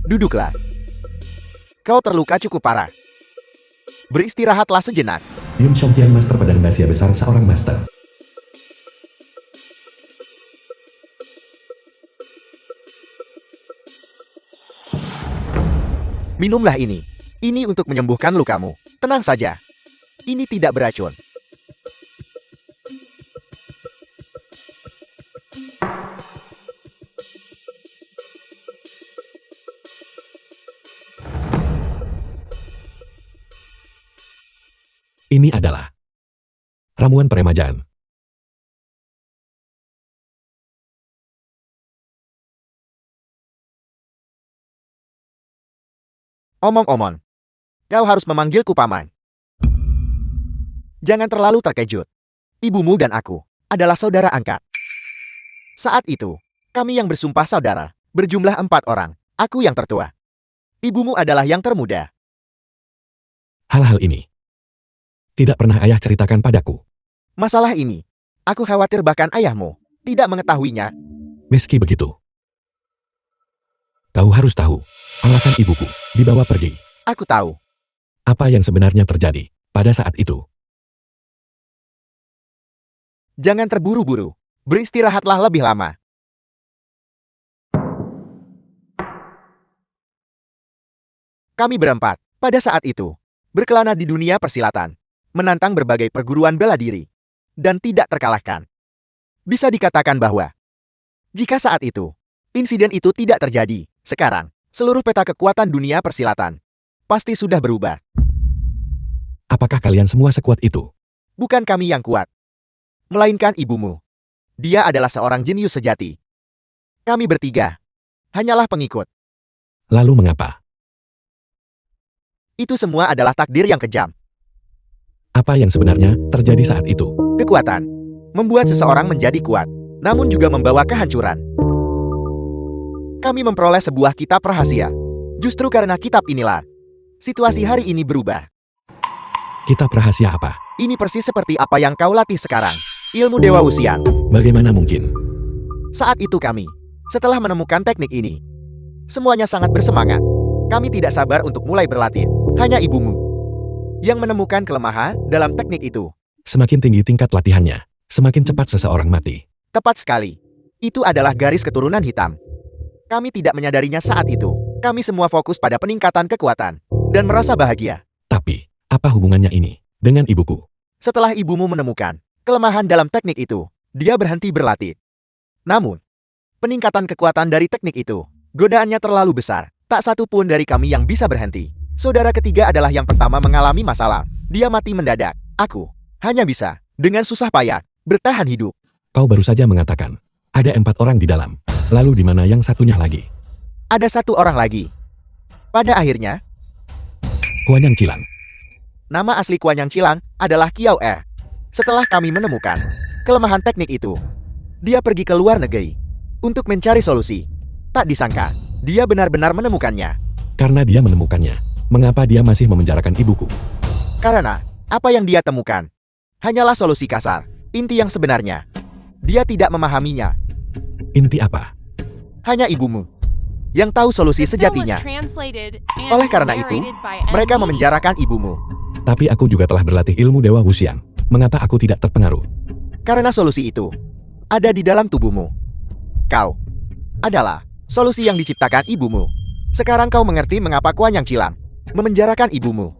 Speaker 2: Duduklah. Kau terluka cukup parah. Beristirahatlah sejenak.
Speaker 1: Yun Xiongqian Master Pedang Dasia Besar seorang master.
Speaker 2: Minumlah ini. Ini untuk menyembuhkan lukamu. Tenang saja. Ini tidak beracun.
Speaker 1: Ini adalah ramuan peremajaan.
Speaker 2: Omong-omong. Kau harus memanggilku paman. Jangan terlalu terkejut. Ibumu dan aku adalah saudara angkat. Saat itu, kami yang bersumpah saudara, berjumlah 4 orang. Aku yang tertua. Ibumu adalah yang termuda.
Speaker 1: Hal-hal ini tidak pernah ayah ceritakan padaku.
Speaker 2: Masalah ini, aku khawatir bahkan ayahmu tidak mengetahuinya.
Speaker 1: Meski begitu, kau harus tahu alasan ibuku dibawa pergi.
Speaker 2: Aku tahu.
Speaker 1: Apa yang sebenarnya terjadi pada saat itu?
Speaker 2: Jangan terburu-buru. Beristirahatlah lebih lama. Kami berempat, pada saat itu, berkelana di dunia persilatan, menantang berbagai perguruan bela diri, dan tidak terkalahkan. Bisa dikatakan bahwa, jika saat itu, insiden itu tidak terjadi, sekarang, seluruh peta kekuatan dunia persilatan, pasti sudah berubah.
Speaker 1: Apakah kalian semua sekuat itu?
Speaker 2: Bukan kami yang kuat, melainkan ibumu. Dia adalah seorang jenius sejati. Kami bertiga, hanyalah pengikut.
Speaker 1: Lalu mengapa?
Speaker 2: Itu semua adalah takdir yang kejam.
Speaker 1: Apa yang sebenarnya terjadi saat itu?
Speaker 2: Kekuatan membuat seseorang menjadi kuat, namun juga membawa kehancuran. Kami memperoleh sebuah kitab rahasia. Justru karena kitab inilah, situasi hari ini berubah.
Speaker 1: Kitab rahasia apa?
Speaker 2: Ini persis seperti apa yang kau latih sekarang. Ilmu Dewa Wuxian.
Speaker 1: Bagaimana mungkin?
Speaker 2: Saat itu kami, setelah menemukan teknik ini, semuanya sangat bersemangat. Kami tidak sabar untuk mulai berlatih. Hanya ibumu yang menemukan kelemahan dalam teknik itu.
Speaker 1: Semakin tinggi tingkat latihannya, semakin cepat seseorang mati.
Speaker 2: Tepat sekali. Itu adalah garis keturunan hitam. Kami tidak menyadarinya saat itu. Kami semua fokus pada peningkatan kekuatan dan merasa bahagia.
Speaker 1: Tapi, apa hubungannya ini dengan ibuku?
Speaker 2: Setelah ibumu menemukan kelemahan dalam teknik itu, dia berhenti berlatih. Namun, peningkatan kekuatan dari teknik itu, godaannya terlalu besar. Tak satu pun dari kami yang bisa berhenti. Saudara ketiga adalah yang pertama mengalami masalah. Dia mati mendadak. Aku hanya bisa, dengan susah payah, bertahan hidup.
Speaker 1: Kau baru saja mengatakan, ada 4 orang di dalam. Lalu di mana yang satunya lagi?
Speaker 2: Ada 1 orang lagi. Pada akhirnya,
Speaker 1: Kuanyang Cilang.
Speaker 2: nama asli Kuanyang Cilang adalah Kiao Er. Setelah kami menemukan kelemahan teknik itu, dia pergi ke luar negeri untuk mencari solusi. Tak disangka, dia benar-benar menemukannya.
Speaker 1: Karena dia menemukannya, mengapa dia masih memenjarakan ibuku?
Speaker 2: Karena, apa yang dia temukan hanyalah solusi kasar, inti yang sebenarnya. Dia tidak memahaminya.
Speaker 1: Inti apa?
Speaker 2: Hanya ibumu yang tahu solusi
Speaker 5: The film was
Speaker 2: sejatinya.
Speaker 5: translated and
Speaker 2: Oleh karena itu,
Speaker 5: narrated by
Speaker 2: mereka
Speaker 5: M.
Speaker 2: memenjarakan ibumu.
Speaker 1: Tapi aku juga telah berlatih ilmu Dewa Wuxian. Mengapa aku tidak terpengaruh?
Speaker 2: Karena solusi itu ada di dalam tubuhmu. Kau adalah solusi yang diciptakan ibumu. Sekarang kau mengerti mengapa Kuanyang Cilang memenjarakan ibumu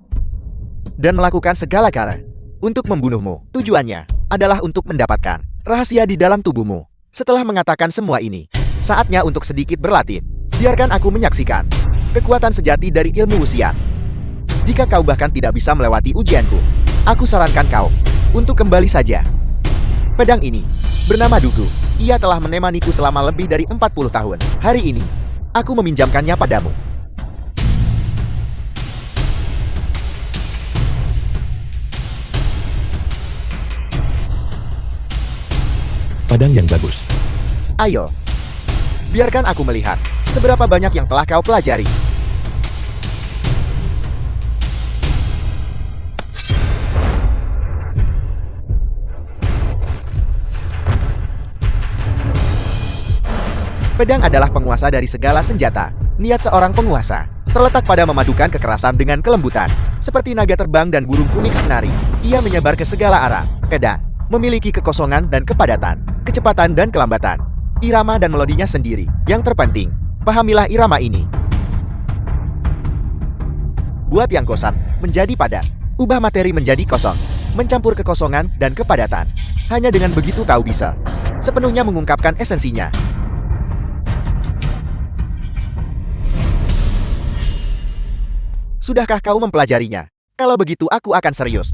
Speaker 2: dan melakukan segala cara untuk membunuhmu. Tujuannya adalah untuk mendapatkan rahasia di dalam tubuhmu. Setelah mengatakan semua ini, saatnya untuk sedikit berlatih. Biarkan aku menyaksikan kekuatan sejati dari ilmu Wuxian. Jika kau bahkan tidak bisa melewati ujianku, aku sarankan kau untuk kembali saja. Pedang ini bernama Dugu. Ia telah menemaniku selama lebih dari 40 tahun. Hari ini, aku meminjamkannya padamu.
Speaker 1: Padang yang bagus.
Speaker 2: Ayo, biarkan aku melihat seberapa banyak yang telah kau pelajari. Pedang adalah penguasa dari segala senjata. Niat seorang penguasa terletak pada memadukan kekerasan dengan kelembutan. Seperti naga terbang dan burung phoenix menari, ia menyebar ke segala arah. Pedang memiliki kekosongan dan kepadatan, kecepatan dan kelambatan, irama dan melodinya sendiri. Yang terpenting, pahamilah irama ini. Buat yang kosong menjadi padat, ubah materi menjadi kosong, mencampur kekosongan dan kepadatan. Hanya dengan begitu kau bisa sepenuhnya mengungkapkan esensinya. Sudahkah kau mempelajarinya? Kalau begitu aku akan serius.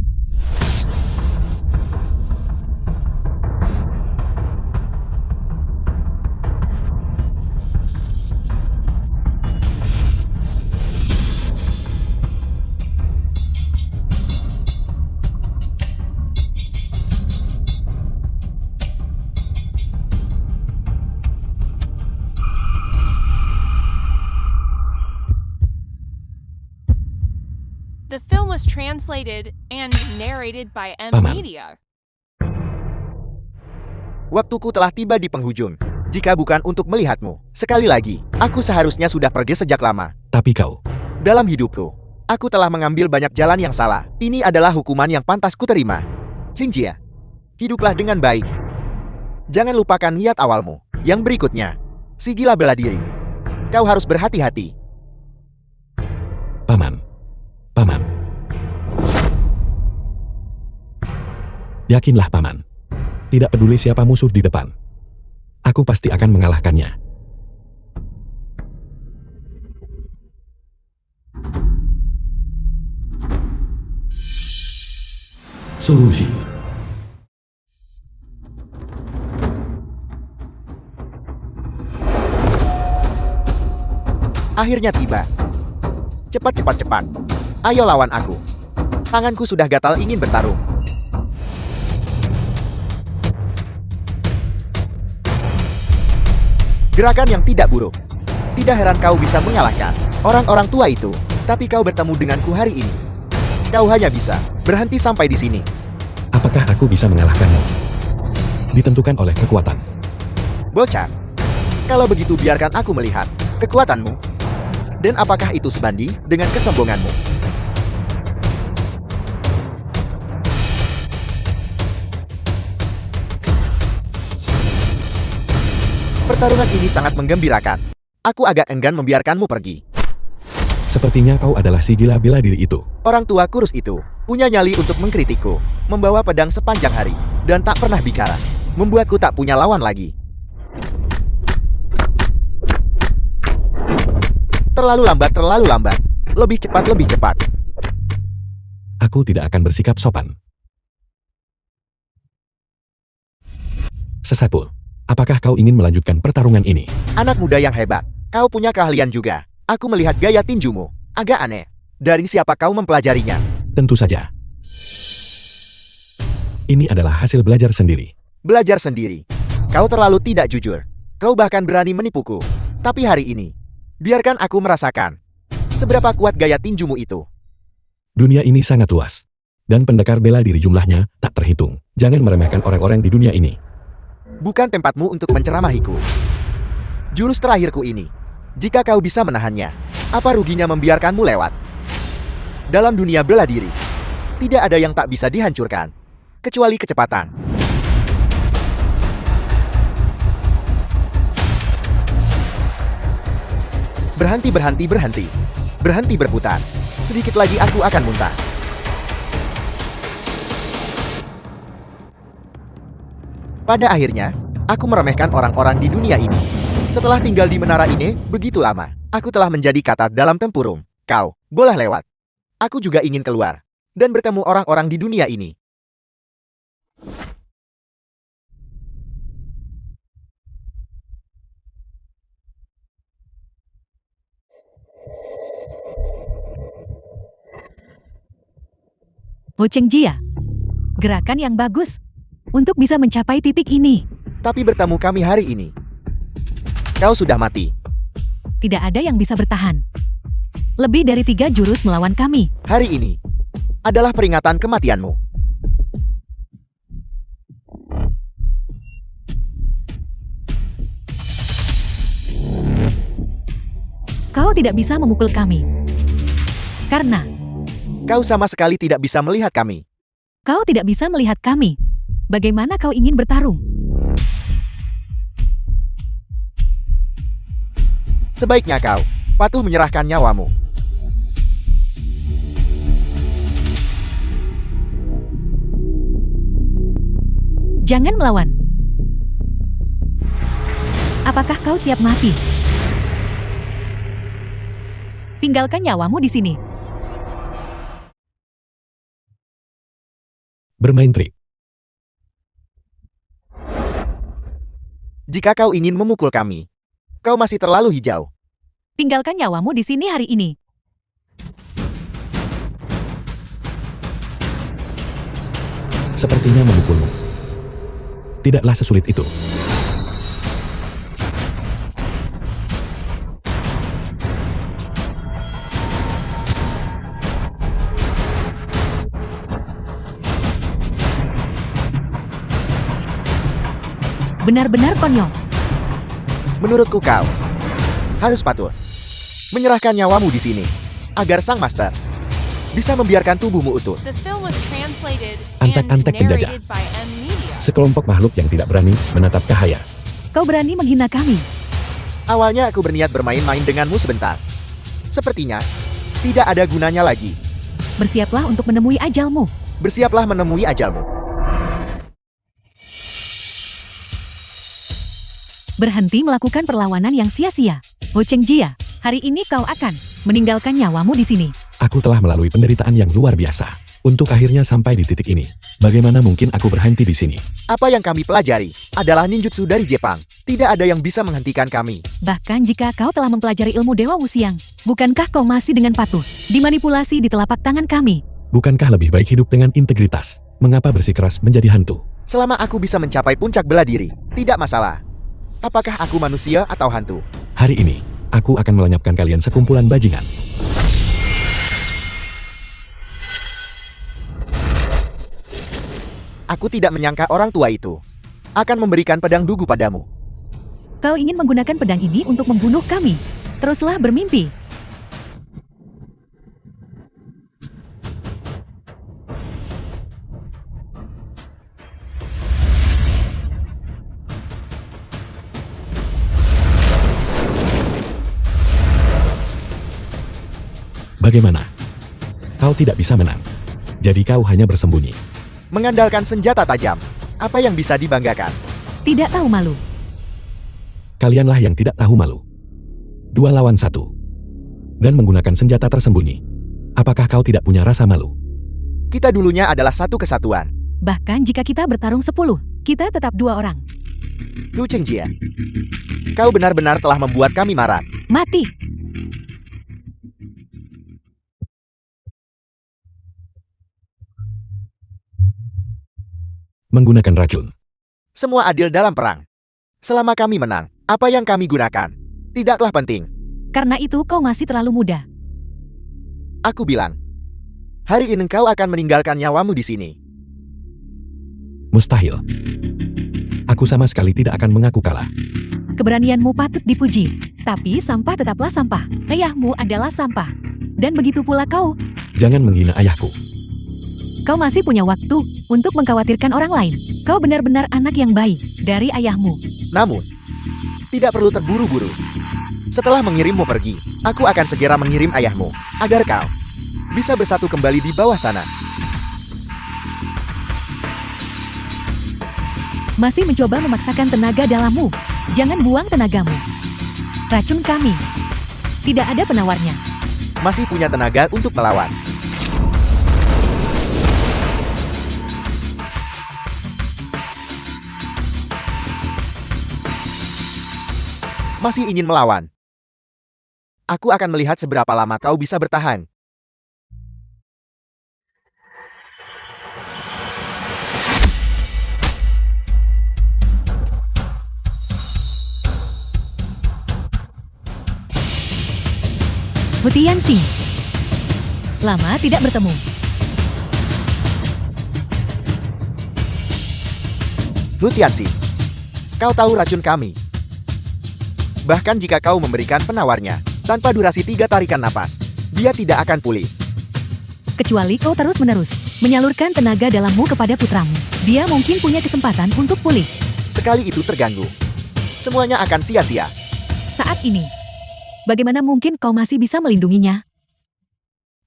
Speaker 5: The film was translated and narrated by M.
Speaker 1: Paman.
Speaker 5: Media.
Speaker 2: Waktuku telah tiba di penghujung. Jika bukan untuk melihatmu, sekali lagi, aku seharusnya sudah pergi sejak lama.
Speaker 1: Tapi kau,
Speaker 2: Dalam hidupku, aku telah mengambil banyak jalan yang salah. Ini adalah hukuman yang pantas kuterima. Xinjia, hiduplah dengan baik. Jangan lupakan niat awalmu. Yang berikutnya, si gila bela diri. Kau harus berhati-hati.
Speaker 1: Paman. Paman. Yakinlah Paman. Tidak peduli siapa musuh di depan. Aku pasti akan mengalahkannya. Solusi.
Speaker 2: Akhirnya tiba. Cepat, cepat, cepat. Ayo lawan aku. Tanganku sudah gatal ingin bertarung. Gerakan yang tidak buruk. Tidak heran kau bisa mengalahkan orang-orang tua itu. Tapi kau bertemu denganku hari ini. Kau hanya bisa berhenti sampai di sini.
Speaker 1: Apakah aku bisa mengalahkanmu? Ditentukan oleh kekuatan.
Speaker 2: Bocah, kalau begitu biarkan aku melihat kekuatanmu. Dan apakah itu sebanding dengan kesombonganmu? Pertarungan ini sangat menggembirakan. Aku agak enggan membiarkanmu pergi.
Speaker 1: Sepertinya kau adalah si gila bela diri itu.
Speaker 2: Orang tua kurus itu punya nyali untuk mengkritikku, membawa pedang sepanjang hari, dan tak pernah bicara. Membuatku tak punya lawan lagi. Terlalu lambat. Lebih cepat.
Speaker 1: Aku tidak akan bersikap sopan. Sesapu, apakah kau ingin melanjutkan pertarungan ini?
Speaker 2: Anak muda yang hebat, kau punya keahlian juga. Aku melihat gaya tinjumu, agak aneh. Dari siapa kau mempelajarinya?
Speaker 1: Tentu saja. Ini adalah hasil belajar sendiri.
Speaker 2: Belajar sendiri. Kau terlalu tidak jujur. Kau bahkan berani menipuku. Tapi hari ini, biarkan aku merasakan seberapa kuat gaya tinjumu itu.
Speaker 1: Dunia ini sangat luas. Dan pendekar bela diri jumlahnya tak terhitung. Jangan meremehkan orang-orang di dunia ini.
Speaker 2: Bukan tempatmu untuk menceramahiku. Jurus terakhirku ini. Jika kau bisa menahannya, apa ruginya membiarkanmu lewat? Dalam dunia bela diri, tidak ada yang tak bisa dihancurkan, kecuali kecepatan. Berhenti berputar. Sedikit lagi aku akan muntah. Pada akhirnya, aku meremehkan orang-orang di dunia ini. Setelah tinggal di menara ini begitu lama, aku telah menjadi kata dalam tempurung. Kau boleh lewat. Aku juga ingin keluar dan bertemu orang-orang di dunia ini.
Speaker 4: Ho Cheng Jia, gerakan yang bagus untuk bisa mencapai titik ini.
Speaker 2: Tapi bertemu kami hari ini, kau sudah mati.
Speaker 4: Tidak ada yang bisa bertahan. Lebih dari 3 jurus melawan kami.
Speaker 2: Hari ini adalah peringatan kematianmu.
Speaker 4: Kau tidak bisa memukul kami. Karena
Speaker 2: Kau sama sekali tidak bisa melihat kami.
Speaker 4: kau tidak bisa melihat kami. Bagaimana kau ingin bertarung?
Speaker 2: Sebaiknya kau patuh menyerahkan nyawamu.
Speaker 4: Jangan melawan. Apakah kau siap mati? Tinggalkan nyawamu di sini.
Speaker 1: Bermain trik.
Speaker 2: Jika kau ingin memukul kami, kau masih terlalu hijau.
Speaker 4: Tinggalkan nyawamu di sini hari ini.
Speaker 1: Sepertinya memukulmu. Tidaklah sesulit itu.
Speaker 4: Benar-benar konyol.
Speaker 2: Menurutku kau harus patuh. Menyerahkan nyawamu di sini agar sang master bisa membiarkan tubuhmu utuh.
Speaker 5: The film was translated and
Speaker 1: Antek-antek penjajah.
Speaker 5: narrated by M Media.
Speaker 1: Sekelompok makhluk yang tidak berani menatap cahaya.
Speaker 4: Kau berani menghina kami.
Speaker 2: Awalnya aku berniat bermain-main denganmu sebentar. Sepertinya, tidak ada gunanya lagi.
Speaker 4: Bersiaplah untuk menemui ajalmu.
Speaker 2: Bersiaplah menemui ajalmu.
Speaker 4: Berhenti melakukan perlawanan yang sia-sia. Ho Cheng Jia, hari ini kau akan meninggalkan nyawamu di sini.
Speaker 1: Aku telah melalui penderitaan yang luar biasa. Untuk akhirnya sampai di titik ini. Bagaimana mungkin aku berhenti di sini?
Speaker 2: Apa yang kami pelajari adalah ninjutsu dari Jepang. Tidak ada yang bisa menghentikan kami.
Speaker 4: Bahkan jika kau telah mempelajari ilmu Dewa Wuxiang, bukankah kau masih dengan patuh dimanipulasi di telapak tangan kami?
Speaker 1: Bukankah lebih baik hidup dengan integritas? Mengapa bersikeras menjadi hantu?
Speaker 2: Selama aku bisa mencapai puncak bela diri, tidak masalah. Apakah aku manusia atau hantu?
Speaker 1: Hari ini, aku akan melenyapkan kalian sekumpulan bajingan.
Speaker 2: Aku tidak menyangka orang tua itu akan memberikan pedang dugu padamu.
Speaker 4: Kau ingin menggunakan pedang ini untuk membunuh kami. Teruslah bermimpi.
Speaker 1: Bagaimana? Kau tidak bisa menang. Jadi kau hanya bersembunyi.
Speaker 2: Mengandalkan senjata tajam, apa yang bisa dibanggakan?
Speaker 4: Tidak tahu malu.
Speaker 1: Kalianlah yang tidak tahu malu. 2 lawan 1. Dan menggunakan senjata tersembunyi. Apakah kau tidak punya rasa malu?
Speaker 2: Kita dulunya adalah satu kesatuan.
Speaker 4: Bahkan jika kita bertarung 10, kita tetap 2 orang.
Speaker 2: Hu Cheng Jia, kau benar-benar telah membuat kami marah.
Speaker 4: Mati.
Speaker 1: Menggunakan racun.
Speaker 2: Semua adil dalam perang. Selama kami menang, apa yang kami gunakan tidaklah penting.
Speaker 4: Karena itu kau masih terlalu muda.
Speaker 2: Aku bilang, hari ini kau akan meninggalkan nyawamu di sini.
Speaker 1: Mustahil. Aku sama sekali tidak akan mengaku kalah.
Speaker 4: Keberanianmu patut dipuji. Tapi sampah tetaplah sampah. Ayahmu adalah sampah. Dan begitu pula kau.
Speaker 1: Jangan menghina ayahku.
Speaker 4: Kau masih punya waktu untuk mengkhawatirkan orang lain. Kau benar-benar anak yang baik dari ayahmu.
Speaker 2: Namun, tidak perlu terburu-buru. Setelah mengirimmu pergi, aku akan segera mengirim ayahmu, agar kau bisa bersatu kembali di bawah sana.
Speaker 4: Masih mencoba memaksakan tenaga dalammu. Jangan buang tenagamu. Racun kami. Tidak ada penawarnya.
Speaker 2: Masih punya tenaga untuk melawan. Masih ingin melawan? Aku akan melihat seberapa lama kau bisa bertahan.
Speaker 4: Hutiansi. Lama tidak bertemu.
Speaker 2: Hu Tianxi, kau tahu racun kami. Bahkan jika kau memberikan penawarnya, tanpa durasi 3 tarikan napas, dia tidak akan pulih.
Speaker 4: Kecuali kau terus-menerus menyalurkan tenaga dalammu kepada putramu. Dia mungkin punya kesempatan untuk pulih.
Speaker 2: Sekali itu terganggu, semuanya akan sia-sia.
Speaker 4: Saat ini, bagaimana mungkin kau masih bisa melindunginya?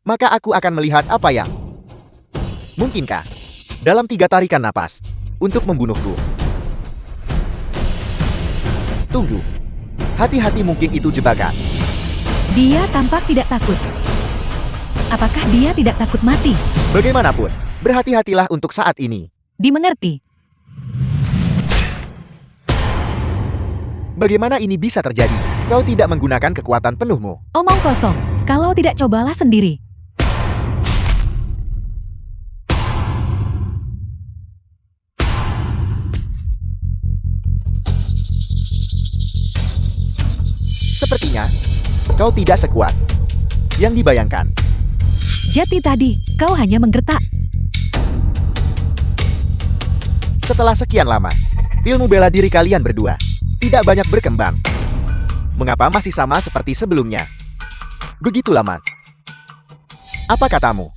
Speaker 2: Maka aku akan melihat apa yang mungkinkah dalam 3 tarikan napas untuk membunuhku. Tunggu. Hati-hati, mungkin itu jebakan.
Speaker 4: Dia tampak tidak takut. Apakah dia tidak takut mati?
Speaker 2: Bagaimanapun, berhati-hatilah untuk saat ini.
Speaker 4: Dimengerti.
Speaker 2: Bagaimana ini bisa terjadi? Kau tidak menggunakan kekuatan penuhmu.
Speaker 4: Omong kosong. Kalau tidak cobalah sendiri.
Speaker 2: Sepertinya, kau tidak sekuat yang dibayangkan.
Speaker 4: Jati tadi, kau hanya menggertak.
Speaker 2: Setelah sekian lama, ilmu bela diri kalian berdua tidak banyak berkembang. Mengapa masih sama seperti sebelumnya? Begitu lama. Apa katamu?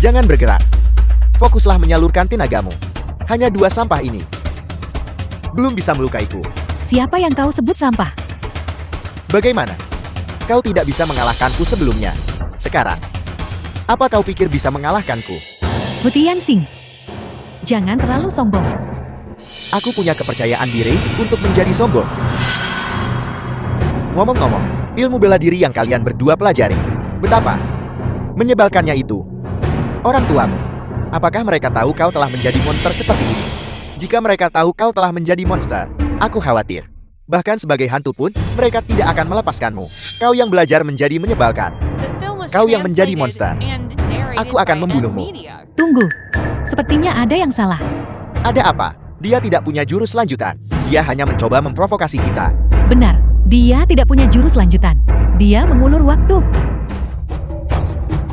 Speaker 2: Jangan bergerak. Fokuslah menyalurkan tenagamu. Hanya 2 sampah ini. Belum bisa melukaiku.
Speaker 4: Siapa yang kau sebut sampah?
Speaker 2: Bagaimana? Kau tidak bisa mengalahkanku sebelumnya. Sekarang, apa kau pikir bisa mengalahkanku?
Speaker 4: Hu Tianxing. Jangan terlalu sombong.
Speaker 2: Aku punya kepercayaan diri untuk menjadi sombong. Ngomong-ngomong, ilmu bela diri yang kalian berdua pelajari, betapa menyebalkannya itu. Orang tuamu, apakah mereka tahu kau telah menjadi monster seperti ini? Jika mereka tahu kau telah menjadi monster, aku khawatir. Bahkan sebagai hantu pun, mereka tidak akan melepaskanmu. Kau yang belajar menjadi menyebalkan.
Speaker 5: The film was
Speaker 2: Kau yang menjadi
Speaker 5: translated
Speaker 2: monster.
Speaker 5: and narrated
Speaker 2: Aku akan
Speaker 5: by
Speaker 2: membunuhmu.
Speaker 5: Media.
Speaker 4: Tunggu. Sepertinya ada yang salah.
Speaker 2: Ada apa? Dia tidak punya jurus lanjutan. Dia hanya mencoba memprovokasi kita.
Speaker 4: Benar, dia tidak punya jurus lanjutan. Dia mengulur waktu.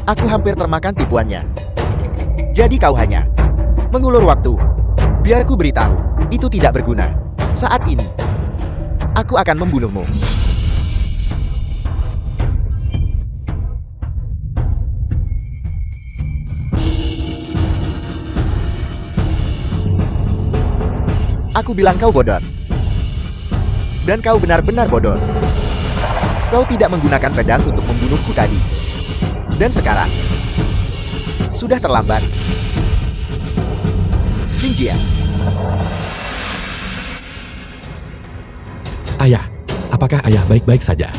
Speaker 2: Aku hampir termakan tipuannya. Jadi kau hanya mengulur waktu. Biar ku beritahu, itu tidak berguna. Saat ini, aku akan membunuhmu. Aku bilang kau bodoh. Dan kau benar-benar bodoh. Kau tidak menggunakan pedang untuk membunuhku tadi. Dan sekarang, sudah terlambat. Xinjiang,
Speaker 1: Ayah, apakah ayah baik-baik saja?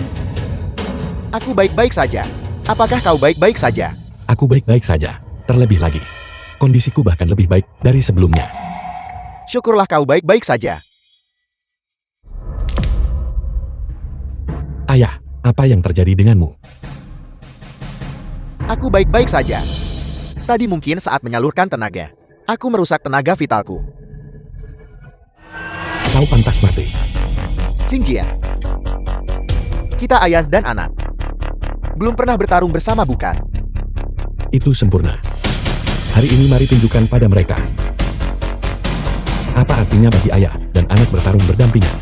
Speaker 2: aku baik-baik saja. Apakah kau baik-baik saja?
Speaker 1: Aku baik-baik saja. Terlebih lagi, kondisiku bahkan lebih baik dari sebelumnya.
Speaker 2: Syukurlah kau baik-baik saja.
Speaker 1: Ayah, apa yang terjadi denganmu?
Speaker 2: Aku baik-baik saja. Tadi mungkin saat menyalurkan tenaga, aku merusak tenaga vitalku.
Speaker 1: Kau pantas mati.
Speaker 2: Xinjiang, kita ayah dan anak. Belum pernah bertarung bersama bukan?
Speaker 1: Itu sempurna. Hari ini mari tunjukkan pada mereka. Apa artinya bagi ayah dan anak bertarung berdampingan?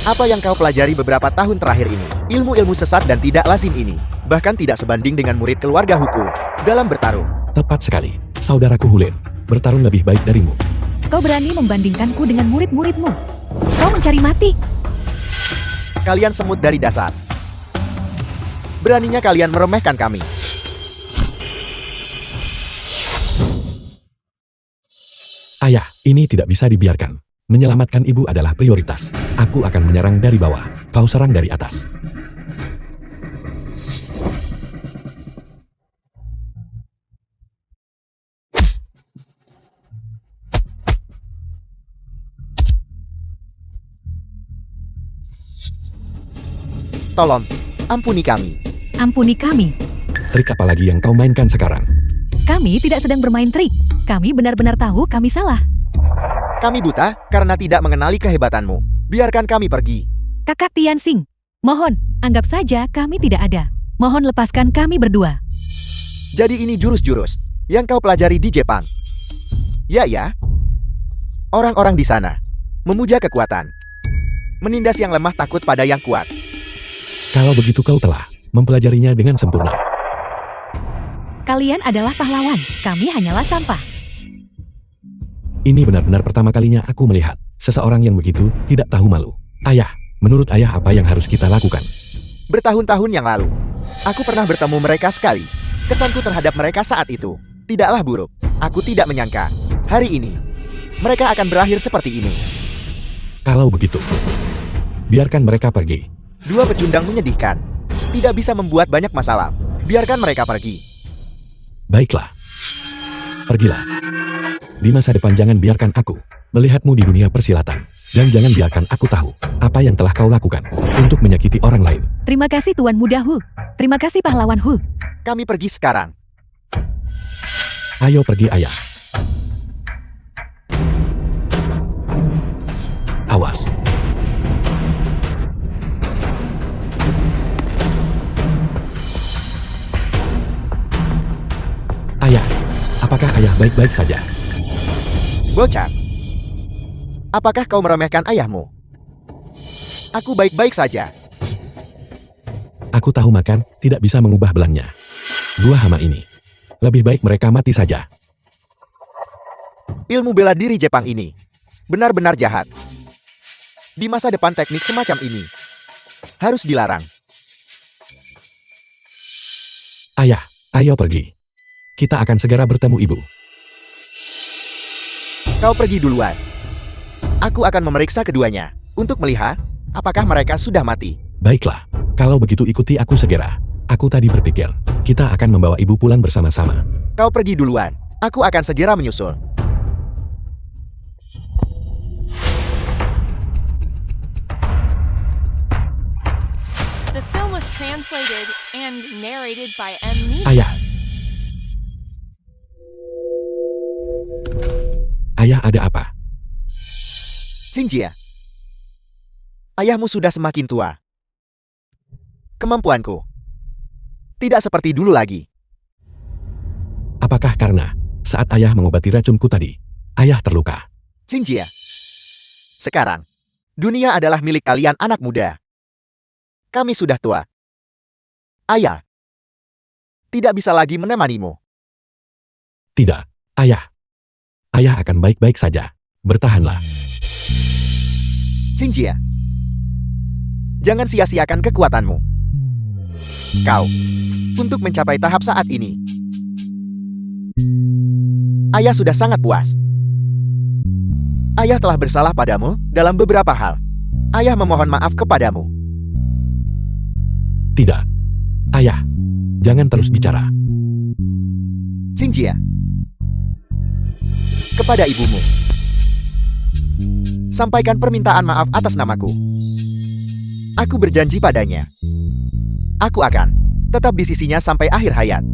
Speaker 2: Apa yang kau pelajari beberapa tahun terakhir ini? Ilmu-ilmu sesat dan tidak lazim ini. Bahkan tidak sebanding dengan murid keluarga Huku dalam bertarung.
Speaker 1: Tepat sekali. Saudaraku Hulin, bertarung lebih baik darimu.
Speaker 4: Kau berani membandingkanku dengan murid-muridmu. Kau mencari mati.
Speaker 2: Kalian semut dari dasar. Beraninya kalian meremehkan kami.
Speaker 1: Ayah, ini tidak bisa dibiarkan. Menyelamatkan ibu adalah prioritas. Aku akan menyerang dari bawah. Kau serang dari atas.
Speaker 2: Tolong, ampuni kami.
Speaker 4: Ampuni kami.
Speaker 1: Trik apa lagi yang kau mainkan sekarang?
Speaker 4: Kami tidak sedang bermain trik. Kami benar-benar tahu kami salah.
Speaker 2: Kami buta karena tidak mengenali kehebatanmu. Biarkan kami pergi.
Speaker 4: Kakak Tianxing, mohon, anggap saja kami tidak ada. Mohon lepaskan kami berdua.
Speaker 2: Jadi ini jurus-jurus yang kau pelajari di Jepang. Ya. Orang-orang di sana memuja kekuatan. Menindas yang lemah takut pada yang kuat.
Speaker 1: Kalau begitu kau telah mempelajarinya dengan sempurna.
Speaker 4: Kalian adalah pahlawan, kami hanyalah sampah.
Speaker 1: Ini benar-benar pertama kalinya aku melihat seseorang yang begitu tidak tahu malu. Ayah, menurut ayah apa yang harus kita lakukan?
Speaker 2: Bertahun-tahun yang lalu, aku pernah bertemu mereka sekali. Kesanku terhadap mereka saat itu tidaklah buruk. Aku tidak menyangka hari ini mereka akan berakhir seperti ini.
Speaker 1: Kalau begitu, biarkan mereka pergi.
Speaker 2: Dua pecundang menyedihkan. Tidak bisa membuat banyak masalah. Biarkan mereka pergi.
Speaker 1: Baiklah. Pergilah. Di masa depan jangan biarkan aku melihatmu di dunia persilatan. Dan jangan biarkan aku tahu apa yang telah kau lakukan untuk menyakiti orang lain.
Speaker 4: Terima kasih Tuan Muda Hu. Terima kasih pahlawan Hu.
Speaker 2: Kami pergi sekarang.
Speaker 1: Ayo pergi ayah. Awas. ayah baik-baik saja.
Speaker 2: Bocah. Apakah kau meremehkan ayahmu? Aku baik-baik saja.
Speaker 1: Aku tahu makan tidak bisa mengubah belangnya. Dua hama ini. Lebih baik mereka mati saja.
Speaker 2: Ilmu bela diri Jepang ini benar-benar jahat. Di masa depan teknik semacam ini harus dilarang.
Speaker 1: Ayah, ayo pergi. Kita akan segera bertemu ibu.
Speaker 2: Kau pergi duluan. Aku akan memeriksa keduanya untuk melihat apakah mereka sudah mati.
Speaker 1: Baiklah, kalau begitu ikuti aku segera. Aku tadi berpikir, kita akan membawa ibu pulang bersama-sama.
Speaker 2: Kau pergi duluan. Aku akan segera menyusul.
Speaker 5: The film was translated and narrated by M. Nishi.
Speaker 1: Ayah. Ayah, ada apa?
Speaker 2: Xinjia. Ayahmu sudah semakin tua. Kemampuanku tidak seperti dulu lagi.
Speaker 1: Apakah karena saat ayah mengobati racunku tadi, ayah terluka?
Speaker 2: Xinjia. Sekarang, dunia adalah milik kalian anak muda. Kami sudah tua. Ayah tidak bisa lagi menemanimu.
Speaker 1: Tidak, ayah. Ayah akan baik-baik saja. Bertahanlah.
Speaker 2: Xinjia. Jangan sia-siakan kekuatanmu. Kau, untuk mencapai tahap saat ini, ayah sudah sangat puas. Ayah telah bersalah padamu dalam beberapa hal. Ayah memohon maaf kepadamu.
Speaker 1: Tidak. Ayah, jangan terus bicara.
Speaker 2: Xinjia. Kepada ibumu. Sampaikan permintaan maaf atas namaku. Aku berjanji padanya. Aku akan tetap di sisinya sampai akhir hayat.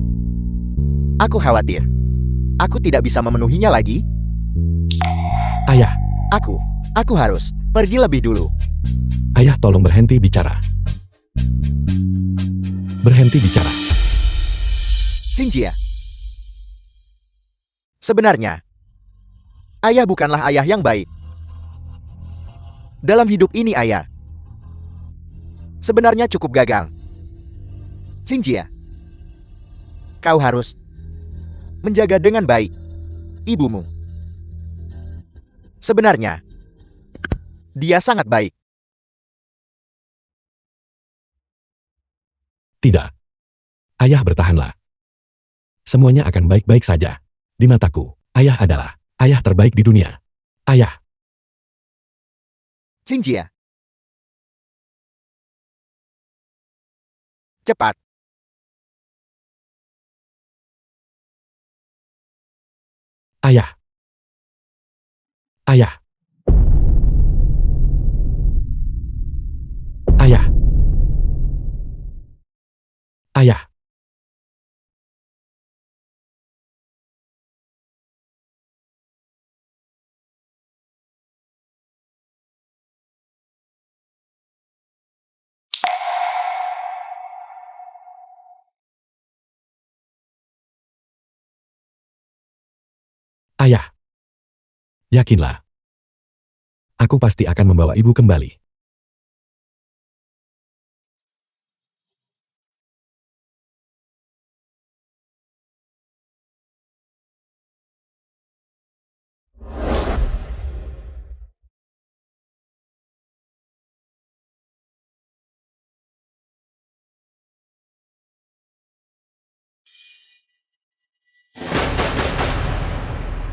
Speaker 2: Aku khawatir aku tidak bisa memenuhinya lagi.
Speaker 1: Ayah,
Speaker 2: Aku harus pergi lebih dulu.
Speaker 1: ayah tolong berhenti bicara. Berhenti bicara.
Speaker 2: Xinjia. Sebenarnya, ayah bukanlah ayah yang baik. Dalam hidup ini ayah sebenarnya cukup gagal. Xinjia, kau harus menjaga dengan baik ibumu. Sebenarnya, dia sangat baik.
Speaker 1: Tidak. Ayah, bertahanlah. Semuanya akan baik-baik saja. Di mataku, ayah adalah ayah terbaik di dunia. Ayah.
Speaker 2: Xinjia. Cepat.
Speaker 1: Ayah. Ayah. Ayah. Ayah. Ayah. Yakinlah. Aku pasti akan membawa ibu kembali.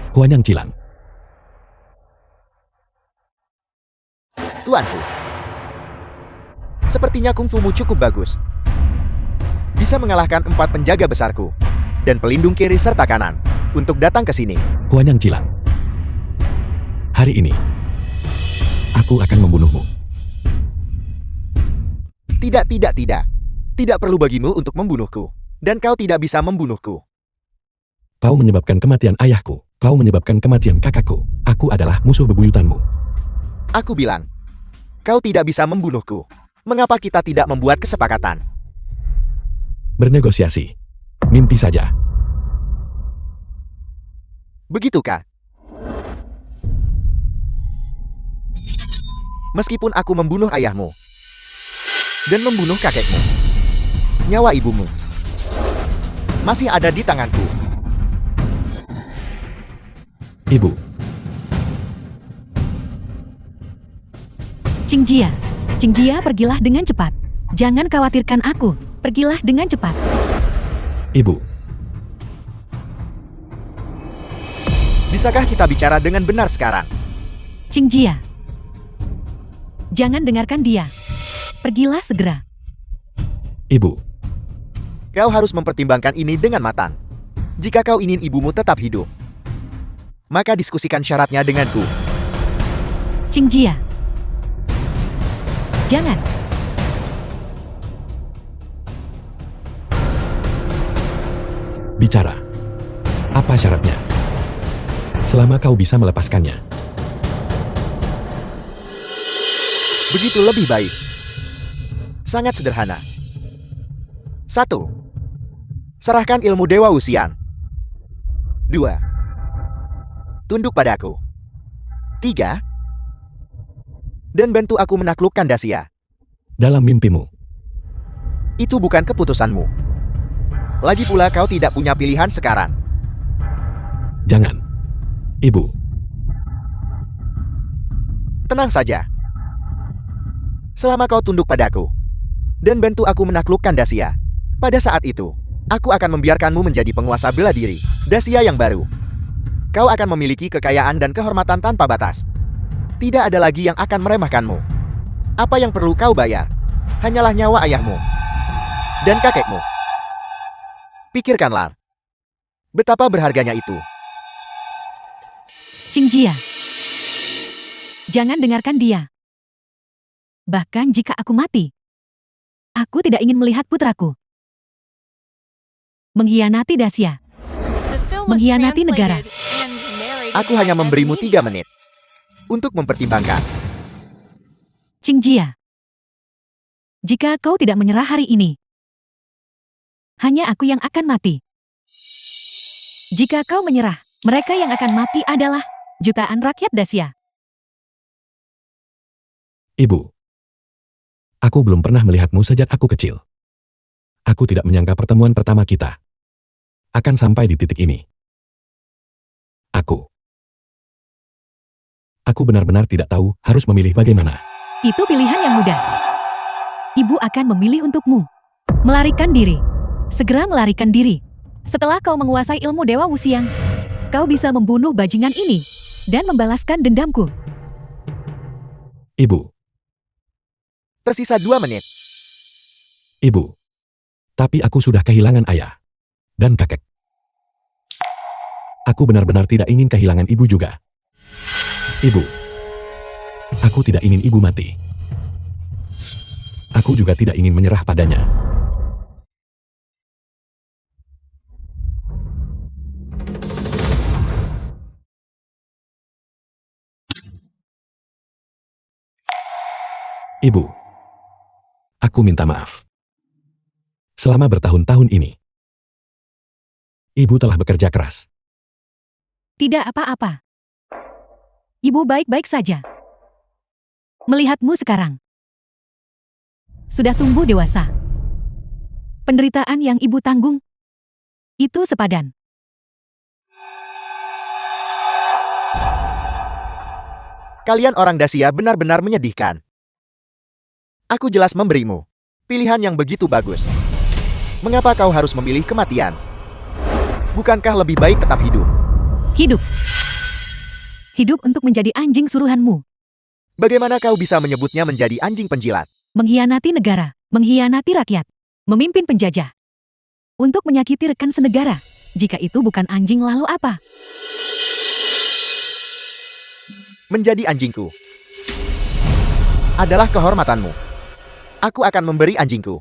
Speaker 1: Kuanyang Cilang.
Speaker 2: Tuanku. Sepertinya kungfumu cukup bagus. Bisa mengalahkan 4 penjaga besarku dan pelindung kiri serta kanan untuk datang ke sini.
Speaker 1: Kuanyang Cilang. Hari ini, aku akan membunuhmu.
Speaker 2: Tidak. Tidak perlu bagimu untuk membunuhku. Dan kau tidak bisa membunuhku.
Speaker 1: Kau menyebabkan kematian ayahku. Kau menyebabkan kematian kakakku. Aku adalah musuh bebuyutanmu.
Speaker 2: Aku bilang, kau tidak bisa membunuhku. Mengapa kita tidak membuat kesepakatan?
Speaker 1: Bernegosiasi. Mimpi saja.
Speaker 2: Begitukah? Meskipun aku membunuh ayahmu dan membunuh kakekmu, nyawa ibumu masih ada di tanganku.
Speaker 1: Ibu,
Speaker 4: Qingjia. Qingjia, pergilah dengan cepat. Jangan khawatirkan aku. Pergilah dengan cepat.
Speaker 1: ibu,
Speaker 2: Bisakah kita bicara dengan benar sekarang?
Speaker 4: Qingjia. Jangan dengarkan dia. Pergilah segera.
Speaker 1: ibu,
Speaker 2: Kau harus mempertimbangkan ini dengan matang. Jika kau ingin ibumu tetap hidup, maka diskusikan syaratnya denganku.
Speaker 4: Qingjia. Jangan.
Speaker 1: bicara. Apa syaratnya? Selama kau bisa melepaskannya.
Speaker 2: Begitu lebih baik. Sangat sederhana. 1. Serahkan ilmu Dewa Wuxian. 2. Tunduk padaku. 3. Dan bantu aku menaklukkan Dacia.
Speaker 1: Dalam mimpimu,
Speaker 2: Itu bukan keputusanmu. Lagi pula kau tidak punya pilihan sekarang.
Speaker 1: jangan. Ibu,
Speaker 2: Tenang saja. Selama kau tunduk padaku dan bantu aku menaklukkan Dacia, pada saat itu, aku akan membiarkanmu menjadi penguasa bela diri, Dacia yang baru. Kau akan memiliki kekayaan dan kehormatan tanpa batas. Tidak ada lagi yang akan meremehkanmu. Apa yang perlu kau bayar? Hanyalah nyawa ayahmu dan kakekmu. Pikirkanlah. Betapa berharganya itu.
Speaker 4: Qingjia. Jangan dengarkan dia. Bahkan jika aku mati, aku tidak ingin melihat putraku mengkhianati Dacia.
Speaker 5: The film was
Speaker 4: Mengkhianati negara.
Speaker 5: translated and narrated
Speaker 2: Aku
Speaker 5: by
Speaker 2: hanya
Speaker 5: M.
Speaker 2: memberimu
Speaker 5: Media.
Speaker 2: 3 menit untuk mempertimbangkan.
Speaker 4: Qingjia. Jika kau tidak menyerah hari ini, hanya aku yang akan mati. Jika kau menyerah, mereka yang akan mati adalah jutaan rakyat Dacia.
Speaker 1: ibu. Aku belum pernah melihatmu sejak aku kecil. Aku tidak menyangka pertemuan pertama kita akan sampai di titik ini. Aku benar-benar tidak tahu harus memilih bagaimana.
Speaker 4: Itu pilihan yang mudah. Ibu akan memilih untukmu. Melarikan diri. Segera melarikan diri. Setelah kau menguasai ilmu Dewa Wuxian, kau bisa membunuh bajingan ini dan membalaskan dendamku.
Speaker 1: Ibu,
Speaker 2: Tersisa 2 menit.
Speaker 1: ibu. Tapi aku sudah kehilangan ayah dan kakek. Aku benar-benar tidak ingin kehilangan ibu juga. Ibu, aku tidak ingin ibu mati. Aku juga tidak ingin menyerah padanya. Ibu, aku minta maaf. Selama bertahun-tahun ini, ibu telah bekerja keras.
Speaker 4: Tidak apa-apa. Ibu baik-baik saja. Melihatmu sekarang. Sudah tumbuh dewasa. Penderitaan yang ibu tanggung, itu sepadan.
Speaker 2: Kalian orang Dacia benar-benar menyedihkan. Aku jelas memberimu pilihan yang begitu bagus. Mengapa kau harus memilih kematian? Bukankah lebih baik tetap hidup?
Speaker 4: Hidup. Hidup untuk menjadi anjing suruhanmu.
Speaker 2: Bagaimana kau bisa menyebutnya menjadi anjing penjilat?
Speaker 4: Mengkhianati negara, mengkhianati rakyat, memimpin penjajah. Untuk menyakiti rekan senegara. Jika itu bukan anjing lalu apa?
Speaker 2: Menjadi anjingku adalah kehormatanmu. Aku akan memberi anjingku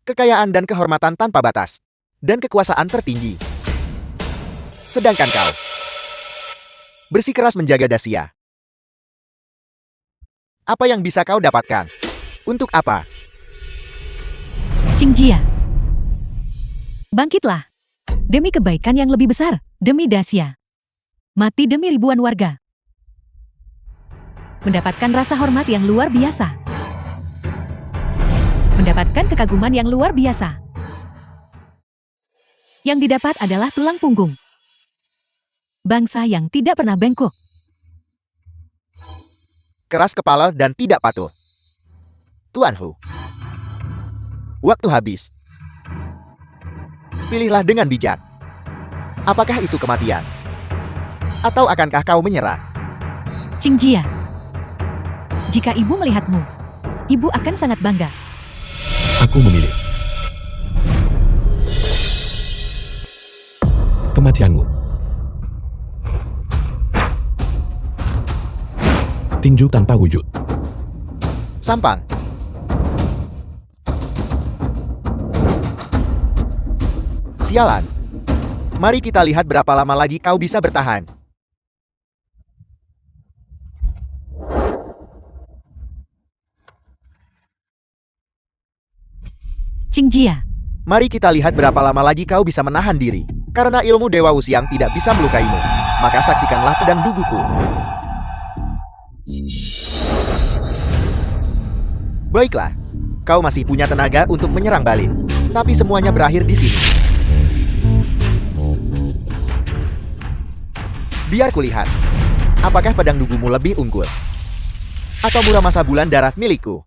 Speaker 2: kekayaan dan kehormatan tanpa batas, dan kekuasaan tertinggi. Sedangkan kau bersikeras menjaga Dacia. Apa yang bisa kau dapatkan? Untuk apa?
Speaker 4: Qingjia. Bangkitlah. Demi kebaikan yang lebih besar, demi Dacia. Mati demi ribuan warga. Mendapatkan rasa hormat yang luar biasa. Mendapatkan kekaguman yang luar biasa. Yang didapat adalah tulang punggung. Bangsa yang tidak pernah bengkok.
Speaker 2: Keras kepala dan tidak patuh. Tuan Hu. Waktu habis. Pilihlah dengan bijak. Apakah itu kematian? Atau akankah kau menyerah?
Speaker 4: Qingjia. Jika ibu melihatmu, ibu akan sangat bangga.
Speaker 1: Aku memilih kematianmu. Tinju tanpa wujud.
Speaker 2: Sampang. Sialan. Mari kita lihat berapa lama lagi kau bisa bertahan.
Speaker 4: Qingjia.
Speaker 2: Mari kita lihat berapa lama lagi kau bisa menahan diri. Karena ilmu Dewa Wuxiang tidak bisa melukaimu. Maka saksikanlah pedang duguku. Baiklah. Kau masih punya tenaga untuk menyerang balik. Tapi semuanya berakhir di sini. Biar kulihat. Apakah pedang dugumu lebih unggul? Atau Muramasa bulan darat milikku?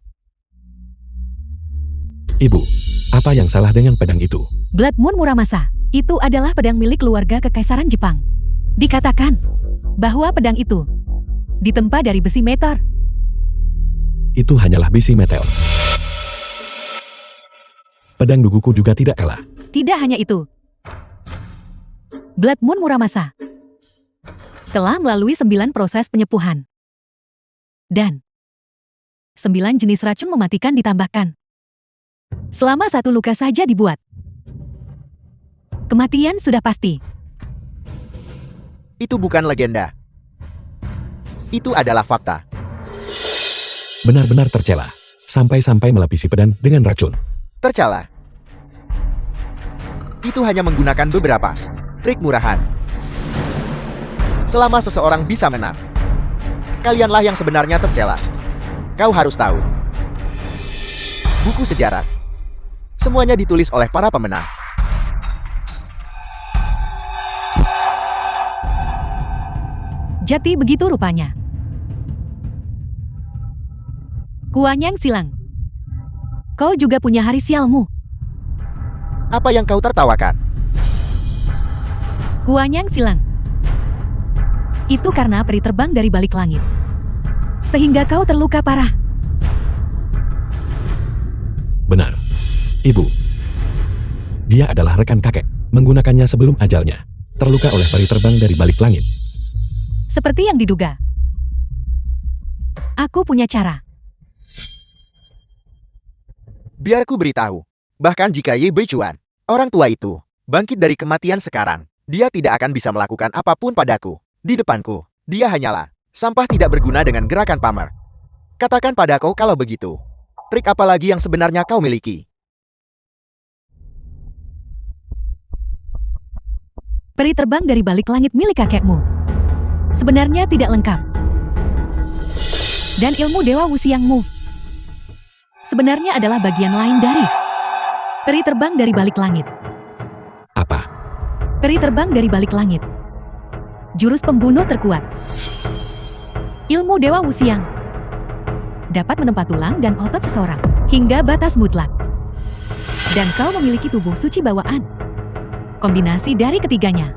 Speaker 1: Ibu, apa yang salah dengan pedang itu?
Speaker 4: Blood Moon Muramasa. Itu adalah pedang milik keluarga Kekaisaran Jepang. Dikatakan bahwa pedang itu ditempa dari besi meteor.
Speaker 1: Itu hanyalah besi meteor. Pedang duguku juga tidak kalah.
Speaker 4: Tidak hanya itu. Blood Moon Muramasa telah melalui 9 proses penyepuhan. Dan 9 jenis racun mematikan ditambahkan. Selama 1 luka saja dibuat. Kematian sudah pasti.
Speaker 2: Itu bukan legenda. Itu adalah fakta.
Speaker 1: Benar-benar tercela. Sampai-sampai melapisi pedang dengan racun.
Speaker 2: Tercela. Itu hanya menggunakan beberapa trik murahan. Selama seseorang bisa menang, kalianlah yang sebenarnya tercela. Kau harus tahu. Buku sejarah. Semuanya ditulis oleh para pemenang.
Speaker 4: Jati begitu rupanya. Kuanyang silang. Kau juga punya hari sialmu.
Speaker 2: Apa yang kau tertawakan?
Speaker 4: Kuanyang silang. Itu karena peri terbang dari balik langit. Sehingga kau terluka parah.
Speaker 1: Benar. Ibu. Dia adalah rekan kakek. Menggunakannya sebelum ajalnya. Terluka oleh peri terbang dari balik langit.
Speaker 4: Seperti yang diduga. Aku punya cara.
Speaker 2: Biar ku beritahu. Bahkan jika Ye Beichuan, orang tua itu, bangkit dari kematian sekarang, dia tidak akan bisa melakukan apapun padaku. Di depanku, dia hanyalah sampah tidak berguna dengan gerakan pamer. Katakan padaku kalau begitu. Trik apa lagi yang sebenarnya kau miliki?
Speaker 4: Peri terbang dari balik langit milik kakekmu sebenarnya tidak lengkap. Dan ilmu Dewa Wuxiangmu sebenarnya adalah bagian lain dari peri terbang dari balik langit.
Speaker 1: Apa?
Speaker 4: Peri terbang dari balik langit. Jurus pembunuh terkuat. Ilmu Dewa Wuxiang dapat menempa tulang dan otot seseorang hingga batas mutlak. Dan kau memiliki tubuh suci bawaan. Kombinasi dari ketiganya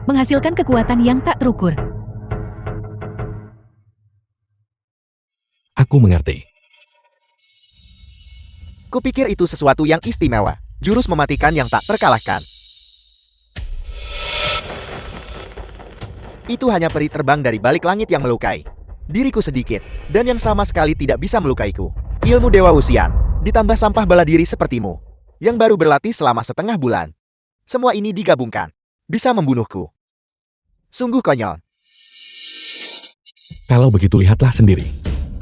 Speaker 4: menghasilkan kekuatan yang tak terukur.
Speaker 1: Aku mengerti.
Speaker 2: Kupikir itu sesuatu yang istimewa. Jurus mematikan yang tak terkalahkan. Itu hanya peri terbang dari balik langit yang melukai diriku sedikit, dan yang sama sekali tidak bisa melukaiku. Ilmu Dewa Wuxiang, ditambah sampah bela diri sepertimu, yang baru berlatih selama setengah bulan. Semua ini digabungkan, bisa membunuhku. Sungguh konyol.
Speaker 1: Kalau begitu lihatlah sendiri.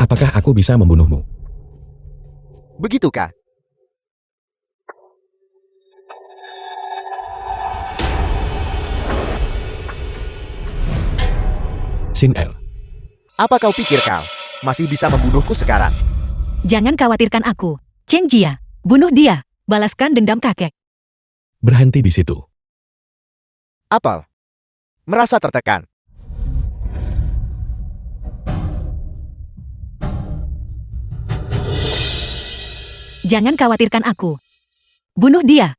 Speaker 1: Apakah aku bisa membunuhmu?
Speaker 2: Begitukah?
Speaker 1: Sin El.
Speaker 2: Apa kau pikir kau masih bisa membunuhku sekarang?
Speaker 4: Jangan khawatirkan aku. Cheng Jia, bunuh dia. Balaskan dendam kakek.
Speaker 1: Berhenti di situ.
Speaker 2: Apel. Merasa tertekan.
Speaker 4: Jangan khawatirkan aku. Bunuh dia.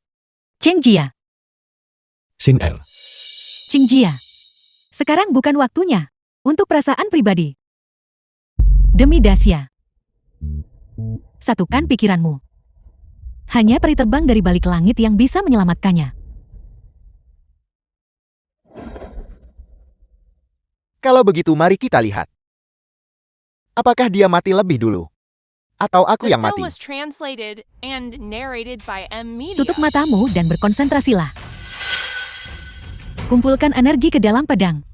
Speaker 4: Cheng Jia.
Speaker 1: Sin El.
Speaker 4: Cheng Jia. Sekarang bukan waktunya untuk perasaan pribadi. Demi Dacia. Satukan pikiranmu. Hanya peri terbang dari balik langit yang bisa menyelamatkannya.
Speaker 2: Kalau begitu mari kita lihat. Apakah dia mati lebih dulu? Atau aku
Speaker 5: The
Speaker 2: yang
Speaker 5: film
Speaker 2: mati?
Speaker 5: was translated and narrated by M Media.
Speaker 4: Tutup matamu dan berkonsentrasilah. Kumpulkan energi ke dalam pedang.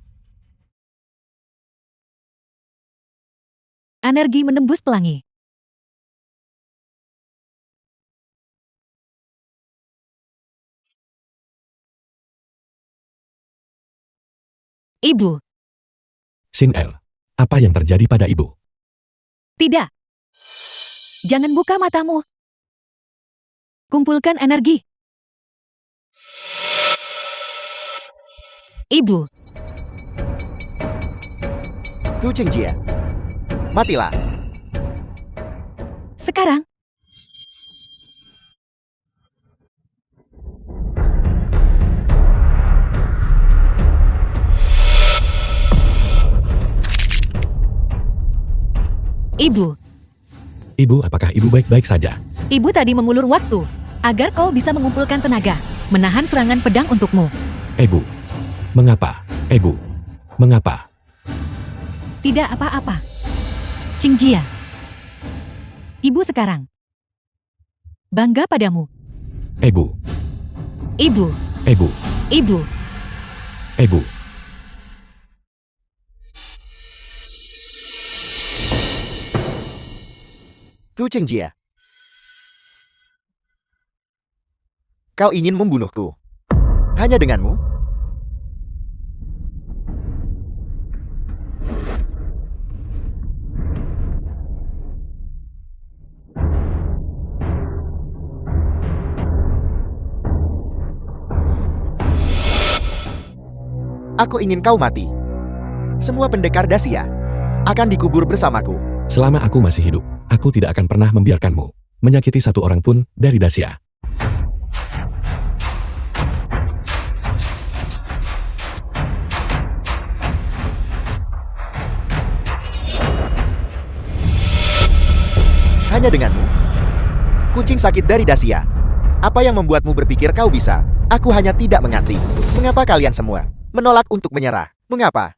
Speaker 4: Energi menembus pelangi. Ibu,
Speaker 1: Sin El. Apa yang terjadi pada ibu?
Speaker 4: tidak. Jangan buka matamu. Kumpulkan energi. Ibu,
Speaker 2: Hu Cheng Jia. Matilah.
Speaker 4: sekarang. Ibu,
Speaker 1: Ibu, apakah ibu baik-baik saja?
Speaker 4: ibu tadi mengulur waktu agar kau bisa mengumpulkan tenaga, menahan serangan pedang untukmu.
Speaker 1: Ibu. Mengapa? Ibu. Mengapa?
Speaker 4: Tidak apa-apa. Cheng Jia. Ibu sekarang. Bangga padamu.
Speaker 1: Ibu.
Speaker 4: Ibu,
Speaker 1: Ibu.
Speaker 4: ibu.
Speaker 1: Ibu.
Speaker 2: Hu Cheng Jia. Kau ingin membunuhku? Hanya denganmu? Aku ingin kau mati. Semua pendekar Dacia akan dikubur bersamaku.
Speaker 1: Selama aku masih hidup, aku tidak akan pernah membiarkanmu menyakiti satu orang pun dari Dacia.
Speaker 2: Hanya denganmu. Kucing sakit dari Dacia. Apa yang membuatmu berpikir kau bisa? Aku hanya tidak mengerti. Mengapa kalian semua menolak untuk menyerah? Mengapa?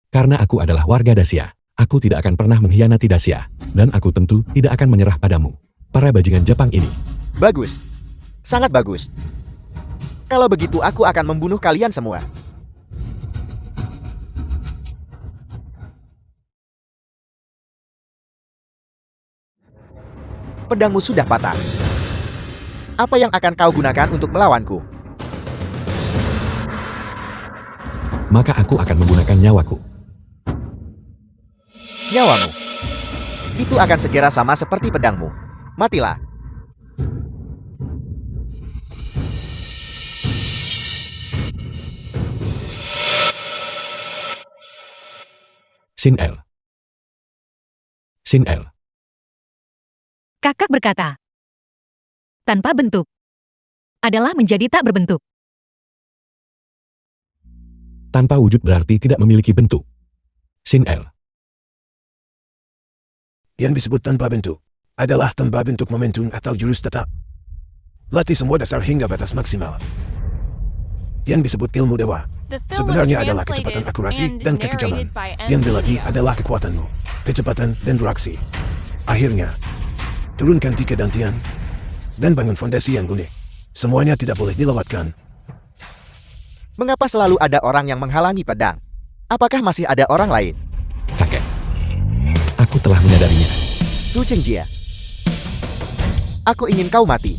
Speaker 1: Karena aku adalah warga Dacia. Aku tidak akan pernah mengkhianati Dacia. Dan aku tentu tidak akan menyerah padamu. Para bajingan Jepang ini.
Speaker 2: Bagus. Sangat bagus. Kalau begitu aku akan membunuh kalian semua. Pedangmu sudah patah. Apa yang akan kau gunakan untuk melawanku?
Speaker 1: Maka aku akan menggunakan nyawaku.
Speaker 2: Nyawamu. Itu akan segera sama seperti pedangmu. Matilah.
Speaker 1: Sin El. Sin El.
Speaker 4: Kakak berkata, tanpa bentuk adalah menjadi tak berbentuk.
Speaker 1: Tanpa wujud berarti tidak memiliki bentuk. Sin El.
Speaker 3: Yang disebut tanpa bentuk adalah tanpa bentuk momentum atau jurus tetap. Latih semua dasar hingga batas maksimal. Yang disebut ilmu dewa
Speaker 5: The film was
Speaker 3: sebenarnya adalah
Speaker 5: translated
Speaker 3: kecepatan akurasi
Speaker 5: and
Speaker 3: dan kekejaman.
Speaker 5: narrated by M
Speaker 3: Yang dilatih
Speaker 5: Media.
Speaker 3: adalah kekuatanmu, kecepatan dan reaksi. Akhirnya, turunkan tiga dantian dan bangun fondasi yang unik. Semuanya tidak boleh dilewatkan.
Speaker 2: Mengapa selalu ada orang yang menghalangi pedang? Apakah masih ada orang lain?
Speaker 1: Kakek. Aku telah menyadarinya.
Speaker 2: Hu Cheng Jia. Aku ingin kau mati.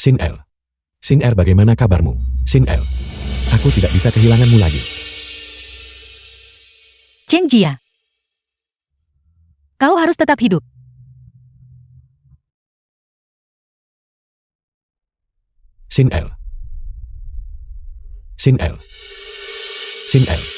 Speaker 1: Sin El. Sin Er, bagaimana kabarmu? Sin El. Aku tidak bisa kehilanganmu lagi.
Speaker 4: Cheng Jia. Kau harus tetap hidup.
Speaker 1: Sin El. Sin El. Sin El.